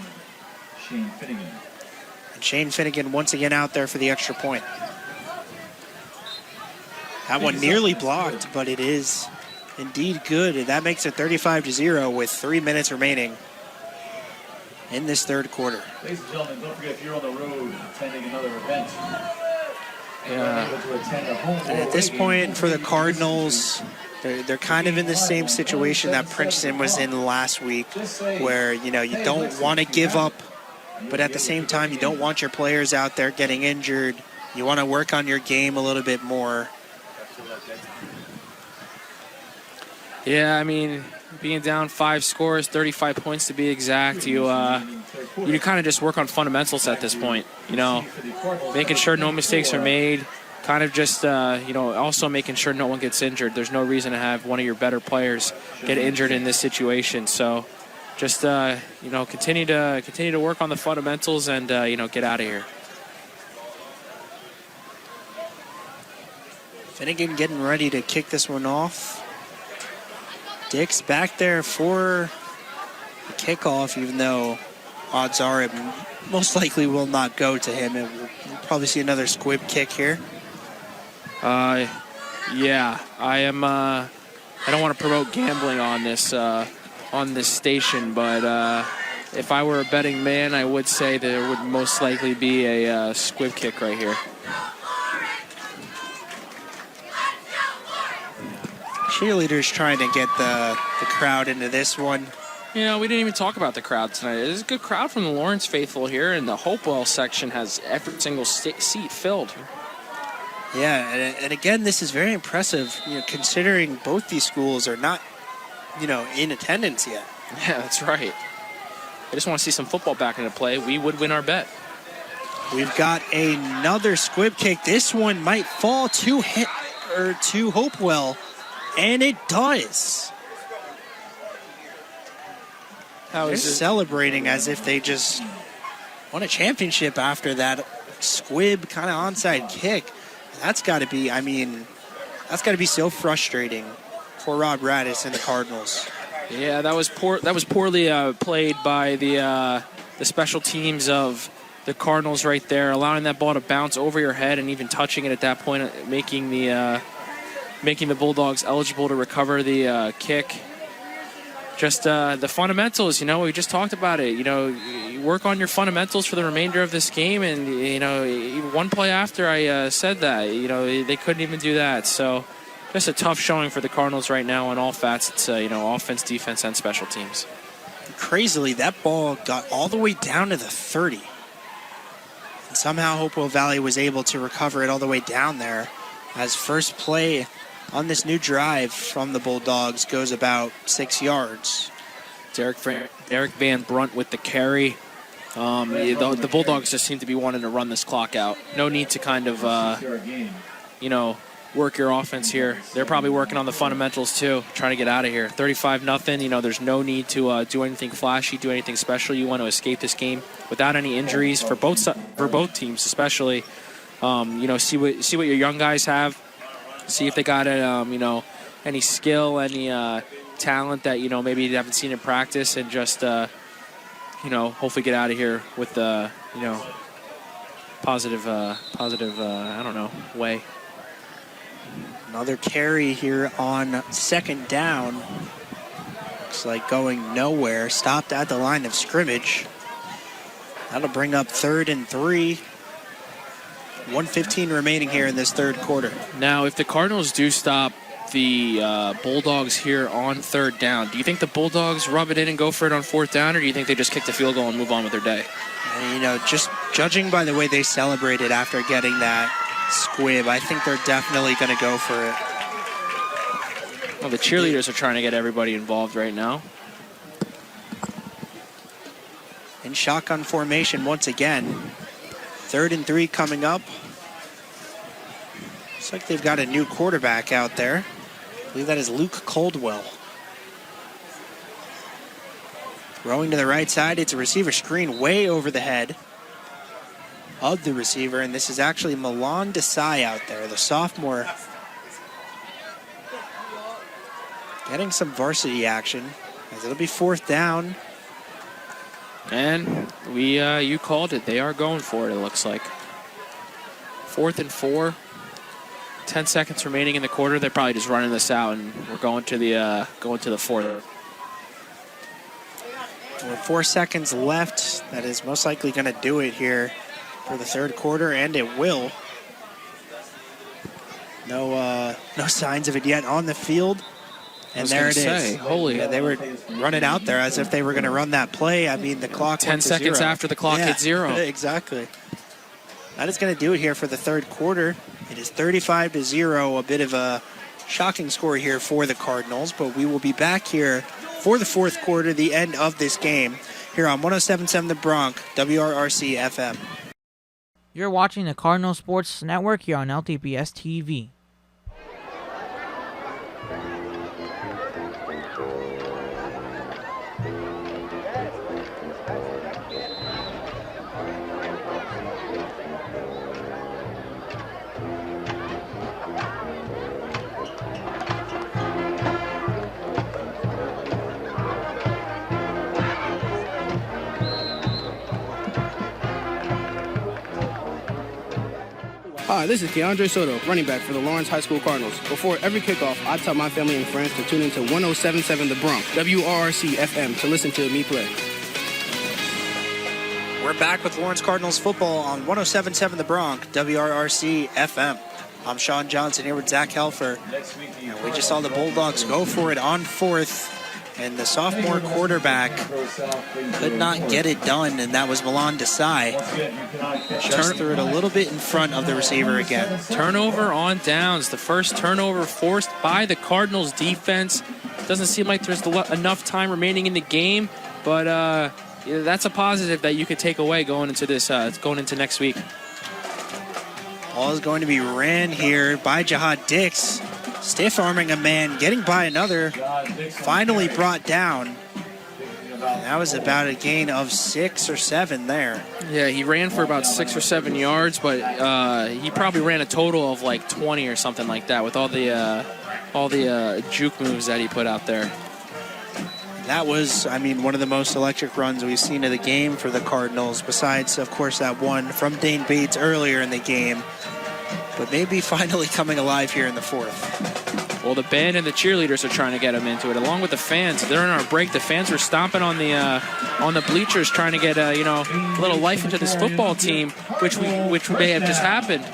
Shane Finnegan once again out there for the extra point. That one nearly blocked, but it is indeed good. And that makes it 35-0 with 3 minutes remaining in this third quarter. Ladies and gentlemen, don't forget, if you're on the road attending another event, and at this point for the Cardinals, they're kind of in the same situation that Princeton was in last week, where, you know, you don't want to give up, but at the same time you don't want your players out there getting injured. You want to work on your game a little bit more. Yeah, I mean, being down 5 scores, 35 points to be exact, you kind of just work on fundamentals at this point. You know, making sure no mistakes are made, kind of just, you know, also making sure no one gets injured. There's no reason to have one of your better players get injured in this situation. So just, you know, continue to work on the fundamentals and, you know, get out of here. Finnegan getting ready to kick this one off. Dick's back there for the kickoff, even though odds are it most likely will not go to him. We'll probably see another squib kick here. Yeah, I am. I don't want to promote gambling on this station, but if I were a betting man, I would say there would most likely be a squib kick right here. Cheerleaders trying to get the crowd into this one. You know, we didn't even talk about the crowd tonight. There's a good crowd from the Lawrence faithful here, and the Hopewell section has every single seat filled. Yeah, and again, this is very impressive, you know, considering both these schools are not, you know, in attendance yet. Yeah, that's right. I just want to see some football back into play. We would win our bet. We've got another squib kick. This one might fall to Hopewell. And it does. They're celebrating as if they just won a championship after that squib kind of onside kick. That's got to be, I mean, that's got to be so frustrating for Rob Radis and the Cardinals. Yeah, that was poorly played by the special teams of the Cardinals right there, allowing that ball to bounce over your head and even touching it at that point, making the Bulldogs eligible to recover the kick. Just the fundamentals, we just talked about it. You work on your fundamentals for the remainder of this game, and one play after I said that, they couldn't even do that. So just a tough showing for the Cardinals right now on all facets, offense, defense, and special teams. Crazily, that ball got all the way down to the 30. And somehow Hopewell Valley was able to recover it all the way down there, as first play on this new drive from the Bulldogs goes about 6 yards. Derek Van Brunt with the carry. The Bulldogs just seem to be wanting to run this clock out. No need to kind of, work your offense here. They're probably working on the fundamentals too, trying to get out of here. 35-0. There's no need to do anything flashy, do anything special. You want to escape this game without any injuries for both teams, especially. See what your young guys have. See if they got any skill, any talent that maybe you haven't seen in practice, and just hopefully get out of here with the positive way. Another carry here on second down. Looks like going nowhere. Stopped at the line of scrimmage. That'll bring up 3rd and 3. 1:15 remaining here in this third quarter. Now, if the Cardinals do stop the Bulldogs here on 3rd down, do you think the Bulldogs rub it in and go for it on 4th down, or do you think they just kick the field goal and move on with their day? Just judging by the way they celebrated after getting that squib, I think they're definitely going to go for it. Well, the cheerleaders are trying to get everybody involved right now. In shotgun formation once again. 3rd and 3 coming up. Looks like they've got a new quarterback out there. I believe that is Luke Caldwell. Throwing to the right side. It's a receiver screen way over the head of the receiver, and this is actually Milan Desai out there, the sophomore. Getting some varsity action, as it'll be 4th down. And you called it. They are going for it, it looks like. 4th and 4. 10 seconds remaining in the quarter. They're probably just running this out, and we're going to the 4th. With 4 seconds left, that is most likely going to do it here for the third quarter, and it will. No signs of it yet on the field. And there it is. Holy. Yeah, they were running out there as if they were going to run that play. I mean, the clock 10 seconds after the clock hit 0. Exactly. That is going to do it here for the third quarter. It is 35-0, a bit of a shocking score here for the Cardinals, but we will be back here for the fourth quarter, the end of this game, here on 107.7 The Bronx, WRRC FM. You're watching the Cardinal Sports Network here on LTPS TV. Hi, this is Keandre Soto, running back for the Lawrence High School Cardinals. Before every kickoff, I tell my family and friends to tune into 107.7 The Bronx, WRRC FM, to listen to me play. We're back with Lawrence Cardinals football on 107.7 The Bronx, WRRC FM. I'm Sean Johnson here with Zach Helfer. And we just saw the Bulldogs go for it on fourth, and the sophomore quarterback could not get it done, and that was Milan Desai. Just threw it a little bit in front of the receiver again. Turnover on downs. The first turnover forced by the Cardinals defense. Doesn't seem like there's enough time remaining in the game, but that's a positive that you could take away going into this, going into next week. Ball is going to be ran here by Jihad Dix. Stiff arming a man, getting by another, finally brought down. And that was about a gain of 6 or 7 there. Yeah, he ran for about 6 or 7 yards, but he probably ran a total of like 20 or something like that with all the juke moves that he put out there. That was, I mean, one of the most electric runs we've seen of the game for the Cardinals, besides, of course, that one from Dane Bates earlier in the game. But maybe finally coming alive here in the fourth. Well, the band and the cheerleaders are trying to get him into it, along with the fans. They're in our break. The fans were stomping on the bleachers, trying to get a little life into this football team, which may have just happened.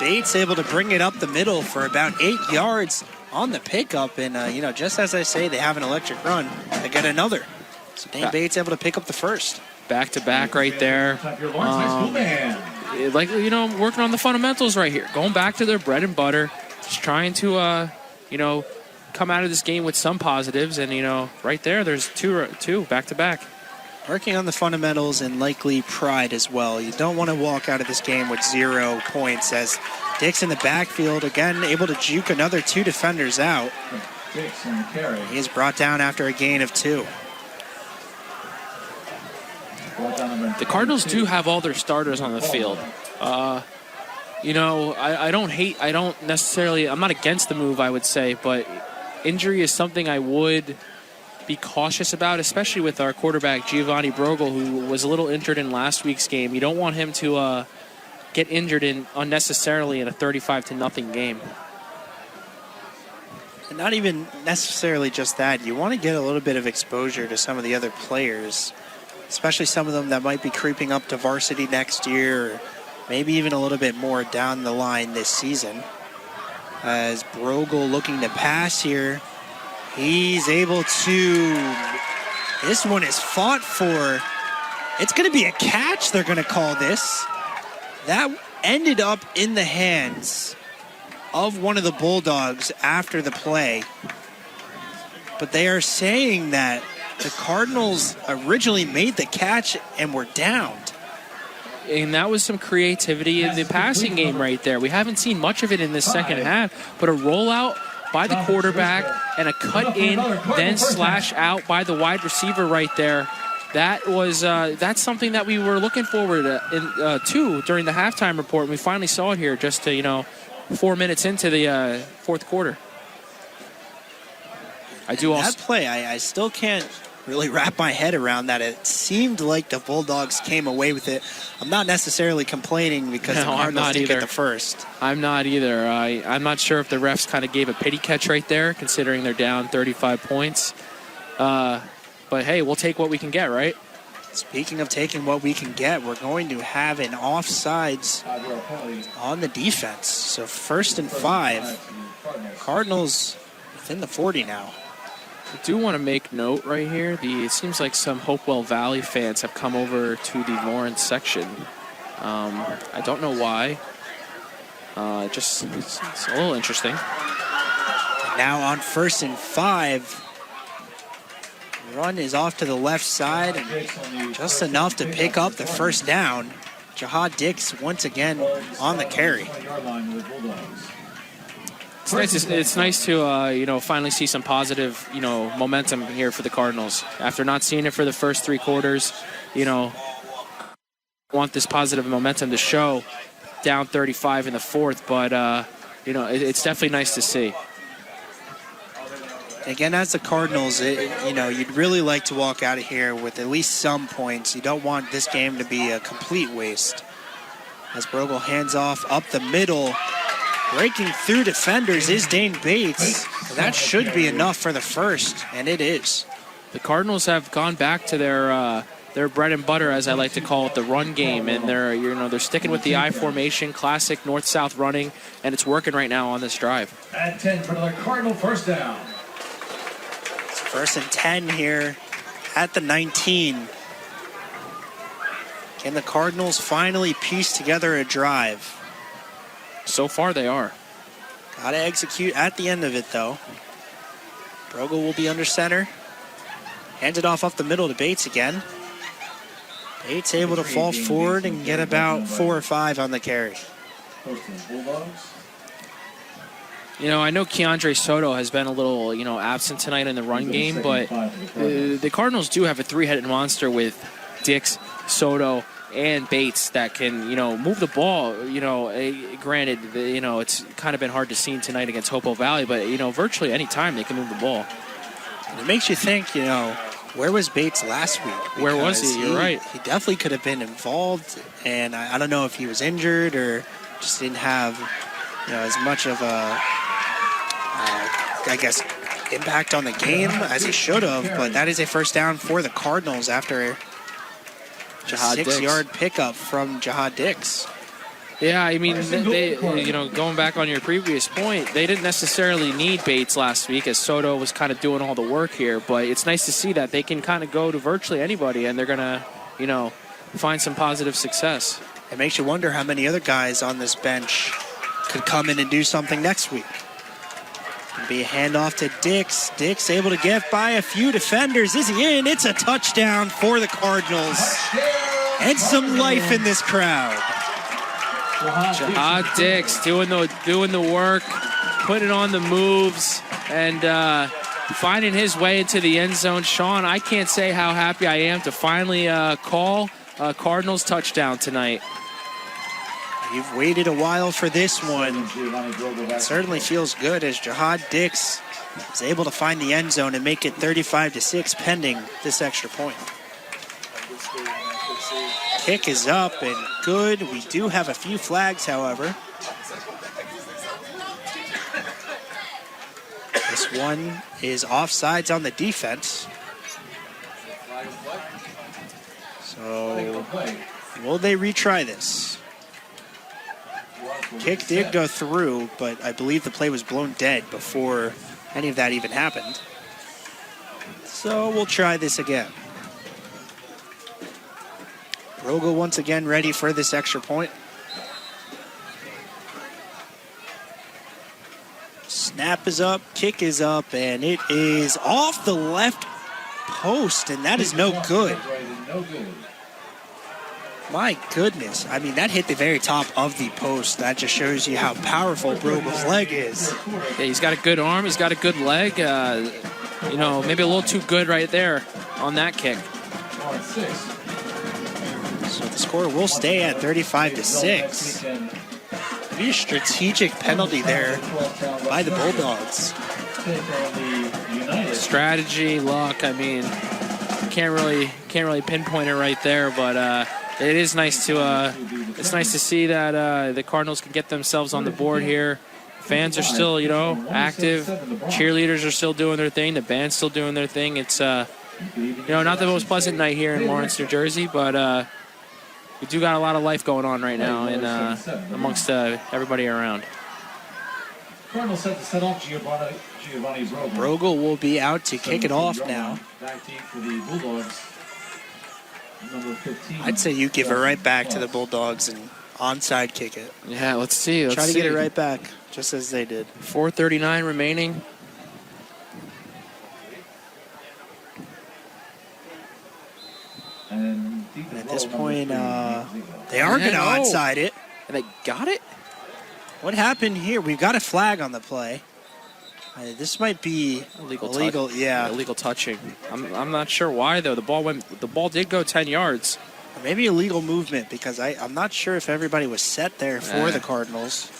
Bates able to bring it up the middle for about 8 yards on the pickup, and just as I say, they have an electric run. They get another. So Dane Bates able to pick up the first. Back to back right there. Working on the fundamentals right here, going back to their bread and butter, just trying to come out of this game with some positives, and right there's two back to back. Working on the fundamentals and likely pride as well. You don't want to walk out of this game with 0 points, as Dix in the backfield, again, able to juke another 2 defenders out. He is brought down after a gain of 2. The Cardinals do have all their starters on the field. I'm not against the move, I would say, but injury is something I would be cautious about, especially with our quarterback, Giovanni Brogel, who was a little injured in last week's game. You don't want him to get injured unnecessarily in a 35-0 game. And not even necessarily just that. You want to get a little bit of exposure to some of the other players, especially some of them that might be creeping up to varsity next year, or maybe even a little bit more down the line this season. As Brogel looking to pass here, he's able to, this one is fought for. It's going to be a catch, they're going to call this. That ended up in the hands of one of the Bulldogs after the play. But they are saying that the Cardinals originally made the catch and were downed. And that was some creativity in the passing game right there. We haven't seen much of it in this second half, but a rollout by the quarterback and a cut in, then slash out by the wide receiver right there. That's something that we were looking forward to during the halftime report. And we finally saw it here just 4 minutes into the fourth quarter. That play, I still can't really wrap my head around that. It seemed like the Bulldogs came away with it. I'm not necessarily complaining because the Cardinals didn't get the first. I'm not either. I'm not sure if the refs kind of gave a pity catch right there, considering they're down 35 points. But hey, we'll take what we can get, right? Speaking of taking what we can get, we're going to have an offsides on the defense. So 1st and 5. Cardinals within the 40 now. I do want to make note right here. It seems like some Hopewell Valley fans have come over to the Lawrence section. I don't know why. It's a little interesting. And now on 1st and 5. Run is off to the left side, and just enough to pick up the first down. Jahad Dix once again on the carry. It's nice to finally see some positive momentum here for the Cardinals after not seeing it for the first 3 quarters. Want this positive momentum to show down 35 in the fourth, but it's definitely nice to see. Again, as the Cardinals, you'd really like to walk out of here with at least some points. You don't want this game to be a complete waste. As Brogel hands off up the middle, breaking through defenders is Dane Bates. That should be enough for the first, and it is. The Cardinals have gone back to their bread and butter, as I like to call it, the run game, and they're sticking with the I formation, classic north-south running, and it's working right now on this drive. At 10 for another Cardinal first down. 1st and 10 here at the 19. Can the Cardinals finally piece together a drive? So far they are. Got to execute at the end of it, though. Brogel will be under center. Hands it off up the middle to Bates again. Bates able to fall forward and get about 4 or 5 on the carry. I know Keandre Soto has been a little, absent tonight in the run game, but the Cardinals do have a 3-headed monster with Dix, Soto, and Bates that can, move the ball. Granted, it's kind of been hard to see tonight against Hopewell Valley, but, virtually any time they can move the ball. And it makes you think, where was Bates last week? Where was he? You're right. He definitely could have been involved, and I don't know if he was injured or just didn't have, as much of a, impact on the game as he should have. But that is a first down for the Cardinals after a 6-yard pickup from Jahad Dix. Yeah, I mean, they going back on your previous point, they didn't necessarily need Bates last week as Soto was kind of doing all the work here. But it's nice to see that they can kind of go to virtually anybody, and they're going to, find some positive success. It makes you wonder how many other guys on this bench could come in and do something next week. It'll be a handoff to Dix. Dix able to get by a few defenders. Is he in? It's a touchdown for the Cardinals. And some life in this crowd. Jahad Dix doing the work, putting on the moves, and finding his way into the end zone. Sean, I can't say how happy I am to finally call a Cardinals touchdown tonight. You've waited a while for this one. It certainly feels good as Jahad Dix is able to find the end zone and make it 35-6 pending this extra point. Kick is up and good. We do have a few flags, however. This one is offsides on the defense. So, will they retry this? Kick did go through, but I believe the play was blown dead before any of that even happened. So, we'll try this again. Rogel once again ready for this extra point. Snap is up, kick is up, and it is off the left post, and that is no good. My goodness. I mean, that hit the very top of the post. That just shows you how powerful Rogel's leg is. Yeah, he's got a good arm. He's got a good leg. Maybe a little too good right there on that kick. So the score will stay at 35-6. Be a strategic penalty there by the Bulldogs. Strategy, luck. I mean, can't really pinpoint it right there, but it is nice to see that the Cardinals can get themselves on the board here. Fans are still, active. Cheerleaders are still doing their thing. The band's still doing their thing. It's not the most pleasant night here in Lawrence, New Jersey, but we do got a lot of life going on right now and amongst everybody around. Cardinals set to set off Giovanni Brogel. Brogel will be out to kick it off now. Back deep for the Bulldogs. Number 15. I'd say you give it right back to the Bulldogs and onside kick it. Yeah, let's see. Try to get it right back, just as they did. 4:39 remaining. And at this point, they are going to onside it. And they got it? What happened here? We've got a flag on the play. This might be illegal. Yeah, illegal touching. I'm not sure why though. The ball did go 10 yards. Maybe illegal movement because I'm not sure if everybody was set there for the Cardinals.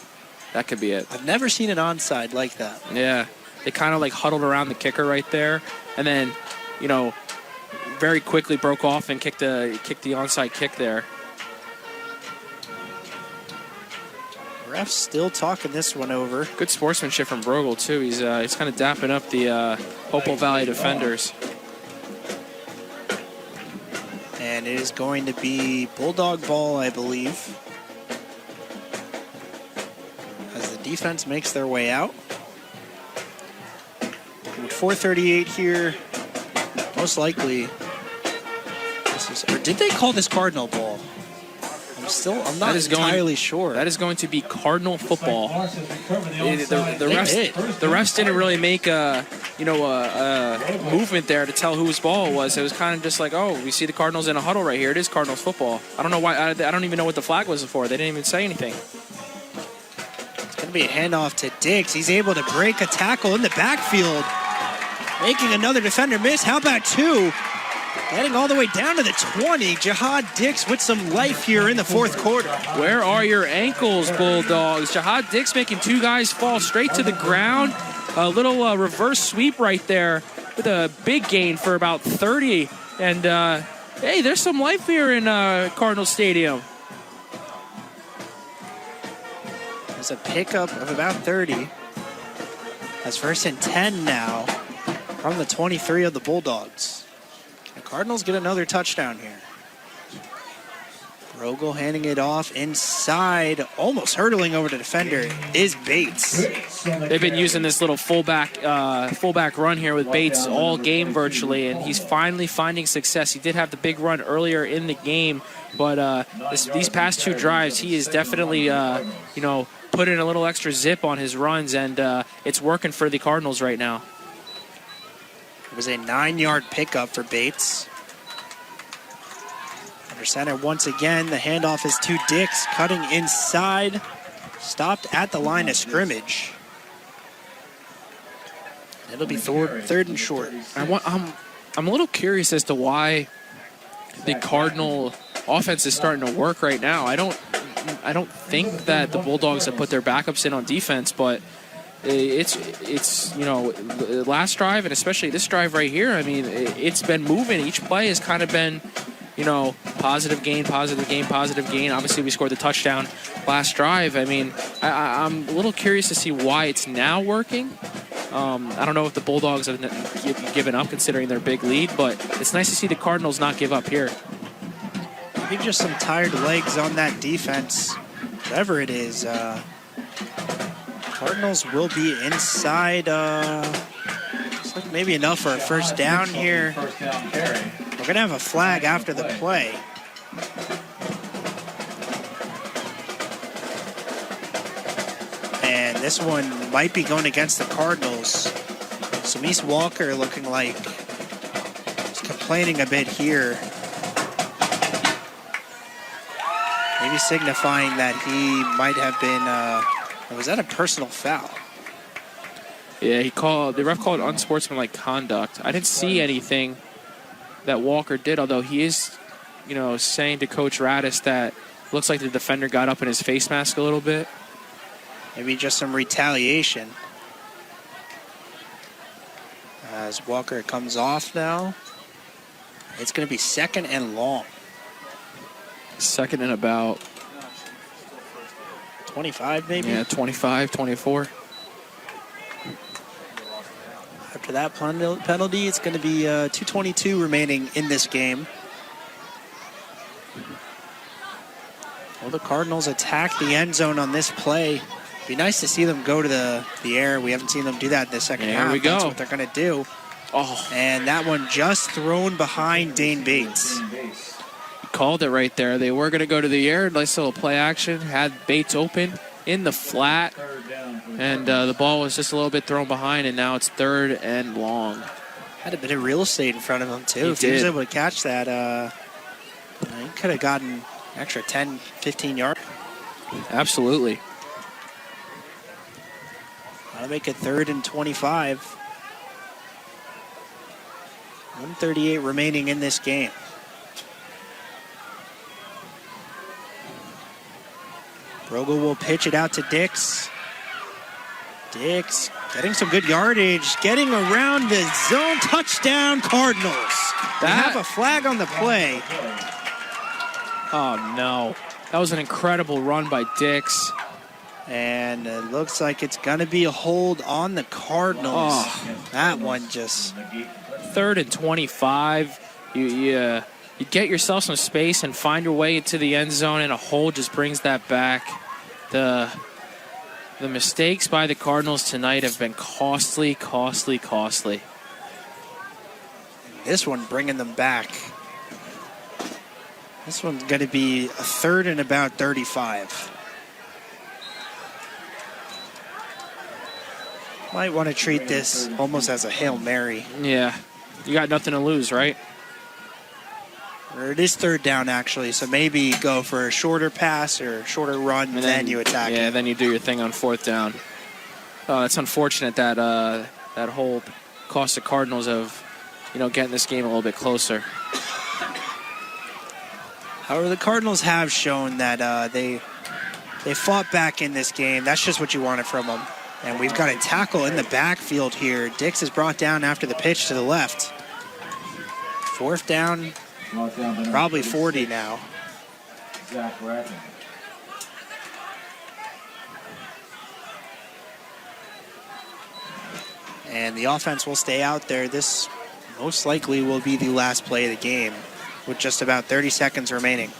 That could be it. I've never seen an onside like that. Yeah, they kind of like huddled around the kicker right there, and then, very quickly broke off and kicked the onside kick there. Ref's still talking this one over. Good sportsmanship from Brogel too. He's kind of dapping up the Hopewell Valley defenders. And it is going to be Bulldog ball, I believe, as the defense makes their way out. With 4:38 here, most likely. Or did they call this Cardinal ball? I'm not entirely sure. That is going to be Cardinal football. The refs didn't really make a movement there to tell whose ball it was. It was kind of just like, oh, we see the Cardinals in a huddle right here. It is Cardinals football. I don't know why. I don't even know what the flag was for. They didn't even say anything. It's going to be a handoff to Diggs. He's able to break a tackle in the backfield, making another defender miss. How about two? Heading all the way down to the 20. Jahad Dix with some life here in the fourth quarter. Where are your ankles, Bulldogs? Jahad Dix making two guys fall straight to the ground. A little reverse sweep right there. with a big gain for about 30. And, hey, there's some life here in Cardinal Stadium. There's a pickup of about 30. That's 1st and 10 now from the 23 of the Bulldogs. The Cardinals get another touchdown here. Rogel handing it off inside, almost hurdling over the defender, is Bates. They've been using this little fullback run here with Bates all game virtually, and he's finally finding success. He did have the big run earlier in the game, but these past 2 drives, he is definitely, put in a little extra zip on his runs, and it's working for the Cardinals right now. It was a 9-yard pickup for Bates. Under center once again. The handoff is to Dix, cutting inside. Stopped at the line of scrimmage. It'll be third and short. I'm a little curious as to why the Cardinal offense is starting to work right now. I don't think that the Bulldogs have put their backups in on defense, but it's last drive and especially this drive right here, I mean, it's been moving. Each play has kind of been, positive gain, positive gain, positive gain. Obviously, we scored the touchdown last drive. I mean, I'm a little curious to see why it's now working. I don't know if the Bulldogs have given up considering their big lead, but it's nice to see the Cardinals not give up here. Maybe just some tired legs on that defense. Whatever it is, Cardinals will be inside. Looks like maybe enough for a first down here. We're going to have a flag after the play. And this one might be going against the Cardinals. Samise Walker looking like he's complaining a bit here. Maybe signifying that he might have been, was that a personal foul? Yeah, the ref called unsportsmanlike conduct. I didn't see anything that Walker did, although he is, saying to Coach Radis that looks like the defender got up in his face mask a little bit. Maybe just some retaliation. As Walker comes off now, it's going to be 2nd and long. 2nd and about 25 maybe? Yeah, 25, 24. After that penalty, it's going to be 2:22 remaining in this game. Well, the Cardinals attack the end zone on this play. Be nice to see them go to the air. We haven't seen them do that in the second half. Here we go. That's what they're going to do. Oh. And that one just thrown behind Dane Bates. Called it right there. They were going to go to the air. Nice little play action. Had Bates open in the flat. And the ball was just a little bit thrown behind, and now it's 3rd and long. Had a bit of real estate in front of him, too. If he was able to catch that, he could have gotten an extra 10, 15 yards. Absolutely. That'll make it 3rd and 25. 1:38 remaining in this game. Rogel will pitch it out to Dix. Dix getting some good yardage, getting around the zone. Touchdown, Cardinals. They have a flag on the play. Oh, no. That was an incredible run by Dix. And it looks like it's going to be a hold on the Cardinals. Oh. That one just... 3rd and 25. You get yourself some space and find your way into the end zone, and a hold just brings that back. The mistakes by the Cardinals tonight have been costly, costly, costly. This one bringing them back. This one's going to be a 3rd and about 35. Might want to treat this almost as a Hail Mary. Yeah, you got nothing to lose, right? Or it is 3rd down, actually, so maybe go for a shorter pass or shorter run, and then you attack it. Yeah, then you do your thing on 4th down. Oh, it's unfortunate that that hold cost the Cardinals of, getting this game a little bit closer. However, the Cardinals have shown that they fought back in this game. That's just what you wanted from them. And we've got a tackle in the backfield here. Dix is brought down after the pitch to the left. 4th down, probably 40 now. Zach Bracken. And the offense will stay out there. This most likely will be the last play of the game with just about 30 seconds remaining.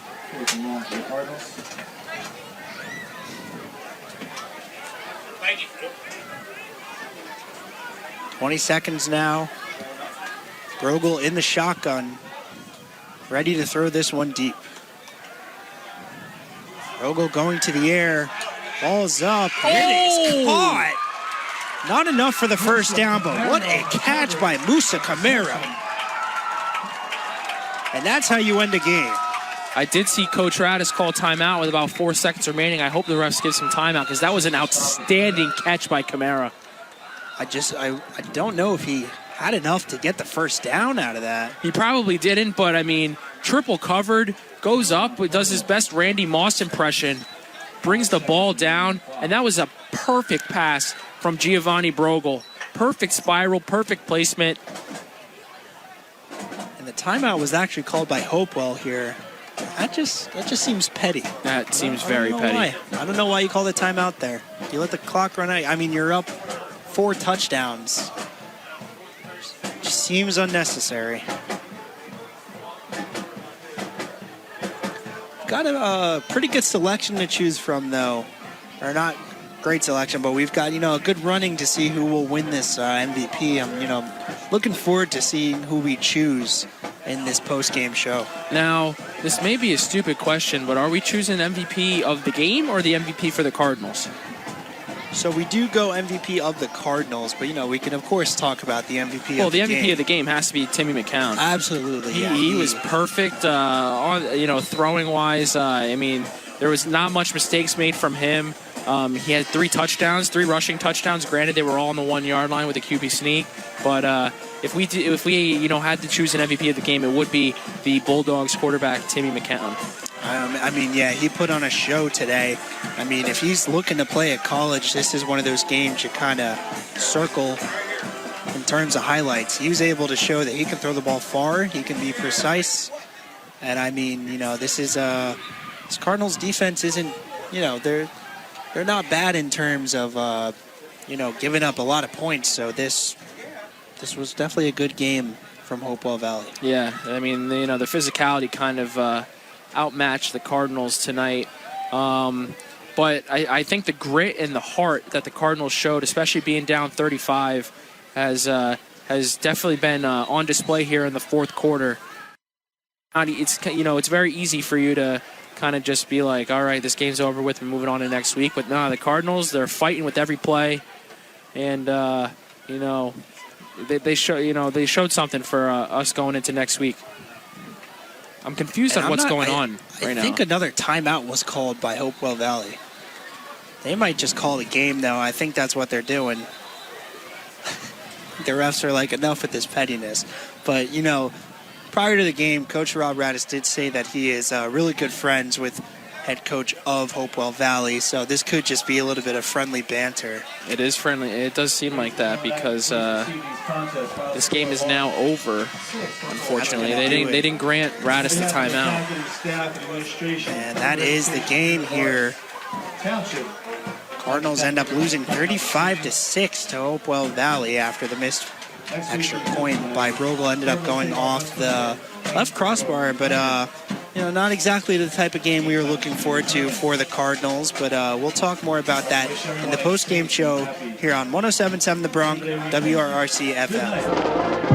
20 seconds now. Brogel in the shotgun, ready to throw this one deep. Brogel going to the air, ball's up, and it is caught. Not enough for the first down, but what a catch by Musa Camara. And that's how you end a game. I did see Coach Radis call timeout with about 4 seconds remaining. I hope the refs give some timeout because that was an outstanding catch by Camara. I don't know if he had enough to get the first down out of that. He probably didn't, but I mean, triple covered, goes up, does his best Randy Moss impression, brings the ball down, and that was a perfect pass from Giovanni Brogel. Perfect spiral, perfect placement. And the timeout was actually called by Hopewell here. That just seems petty. That seems very petty. I don't know why you call the timeout there. You let the clock run out. I mean, you're up 4 touchdowns. Just seems unnecessary. Got a pretty good selection to choose from, though. Or not great selection, but we've got, a good running to see who will win this MVP. I'm, looking forward to seeing who we choose in this post-game show. Now, this may be a stupid question, but are we choosing MVP of the game or the MVP for the Cardinals? So we do go MVP of the Cardinals, but, we can, of course, talk about the MVP of the game. Well, the MVP of the game has to be Timmy McCown. Absolutely, He was perfect, throwing-wise. I mean, there was not much mistakes made from him. He had 3 touchdowns, 3 rushing touchdowns. Granted, they were all on the 1-yard line with a QB sneak, but if we had to choose an MVP of the game, it would be the Bulldogs quarterback, Timmy McCown. He put on a show today. I mean, if he's looking to play at college, this is one of those games you kind of circle in terms of highlights. He was able to show that he can throw the ball far, he can be precise, and I mean, this Cardinals defense isn't, they're not bad in terms of, giving up a lot of points. So this was definitely a good game from Hopewell Valley. Yeah, I mean, the physicality kind of outmatched the Cardinals tonight. But I think the grit and the heart that the Cardinals showed, especially being down 35, has definitely been on display here in the 4th quarter. It's very easy for you to kind of just be like, all right, this game's over with, we're moving on to next week. But no, the Cardinals, they're fighting with every play, and they showed something for us going into next week. I'm confused on what's going on right now. I think another timeout was called by Hopewell Valley. They might just call the game, though. I think that's what they're doing. The refs are like, enough with this pettiness. But, prior to the game, Coach Rob Radis did say that he is really good friends with head coach of Hopewell Valley, so this could just be a little bit of friendly banter. It is friendly. It does seem like that because this game is now over, unfortunately. They didn't grant Radis the timeout. And that is the game here. Cardinals end up losing 35-6 to Hopewell Valley after the missed extra point by Brogel ended up going off the left crossbar, but not exactly the type of game we were looking forward to for the Cardinals, but we'll talk more about that in the post-game show here on 107.7 The Bronx, WRRC FM.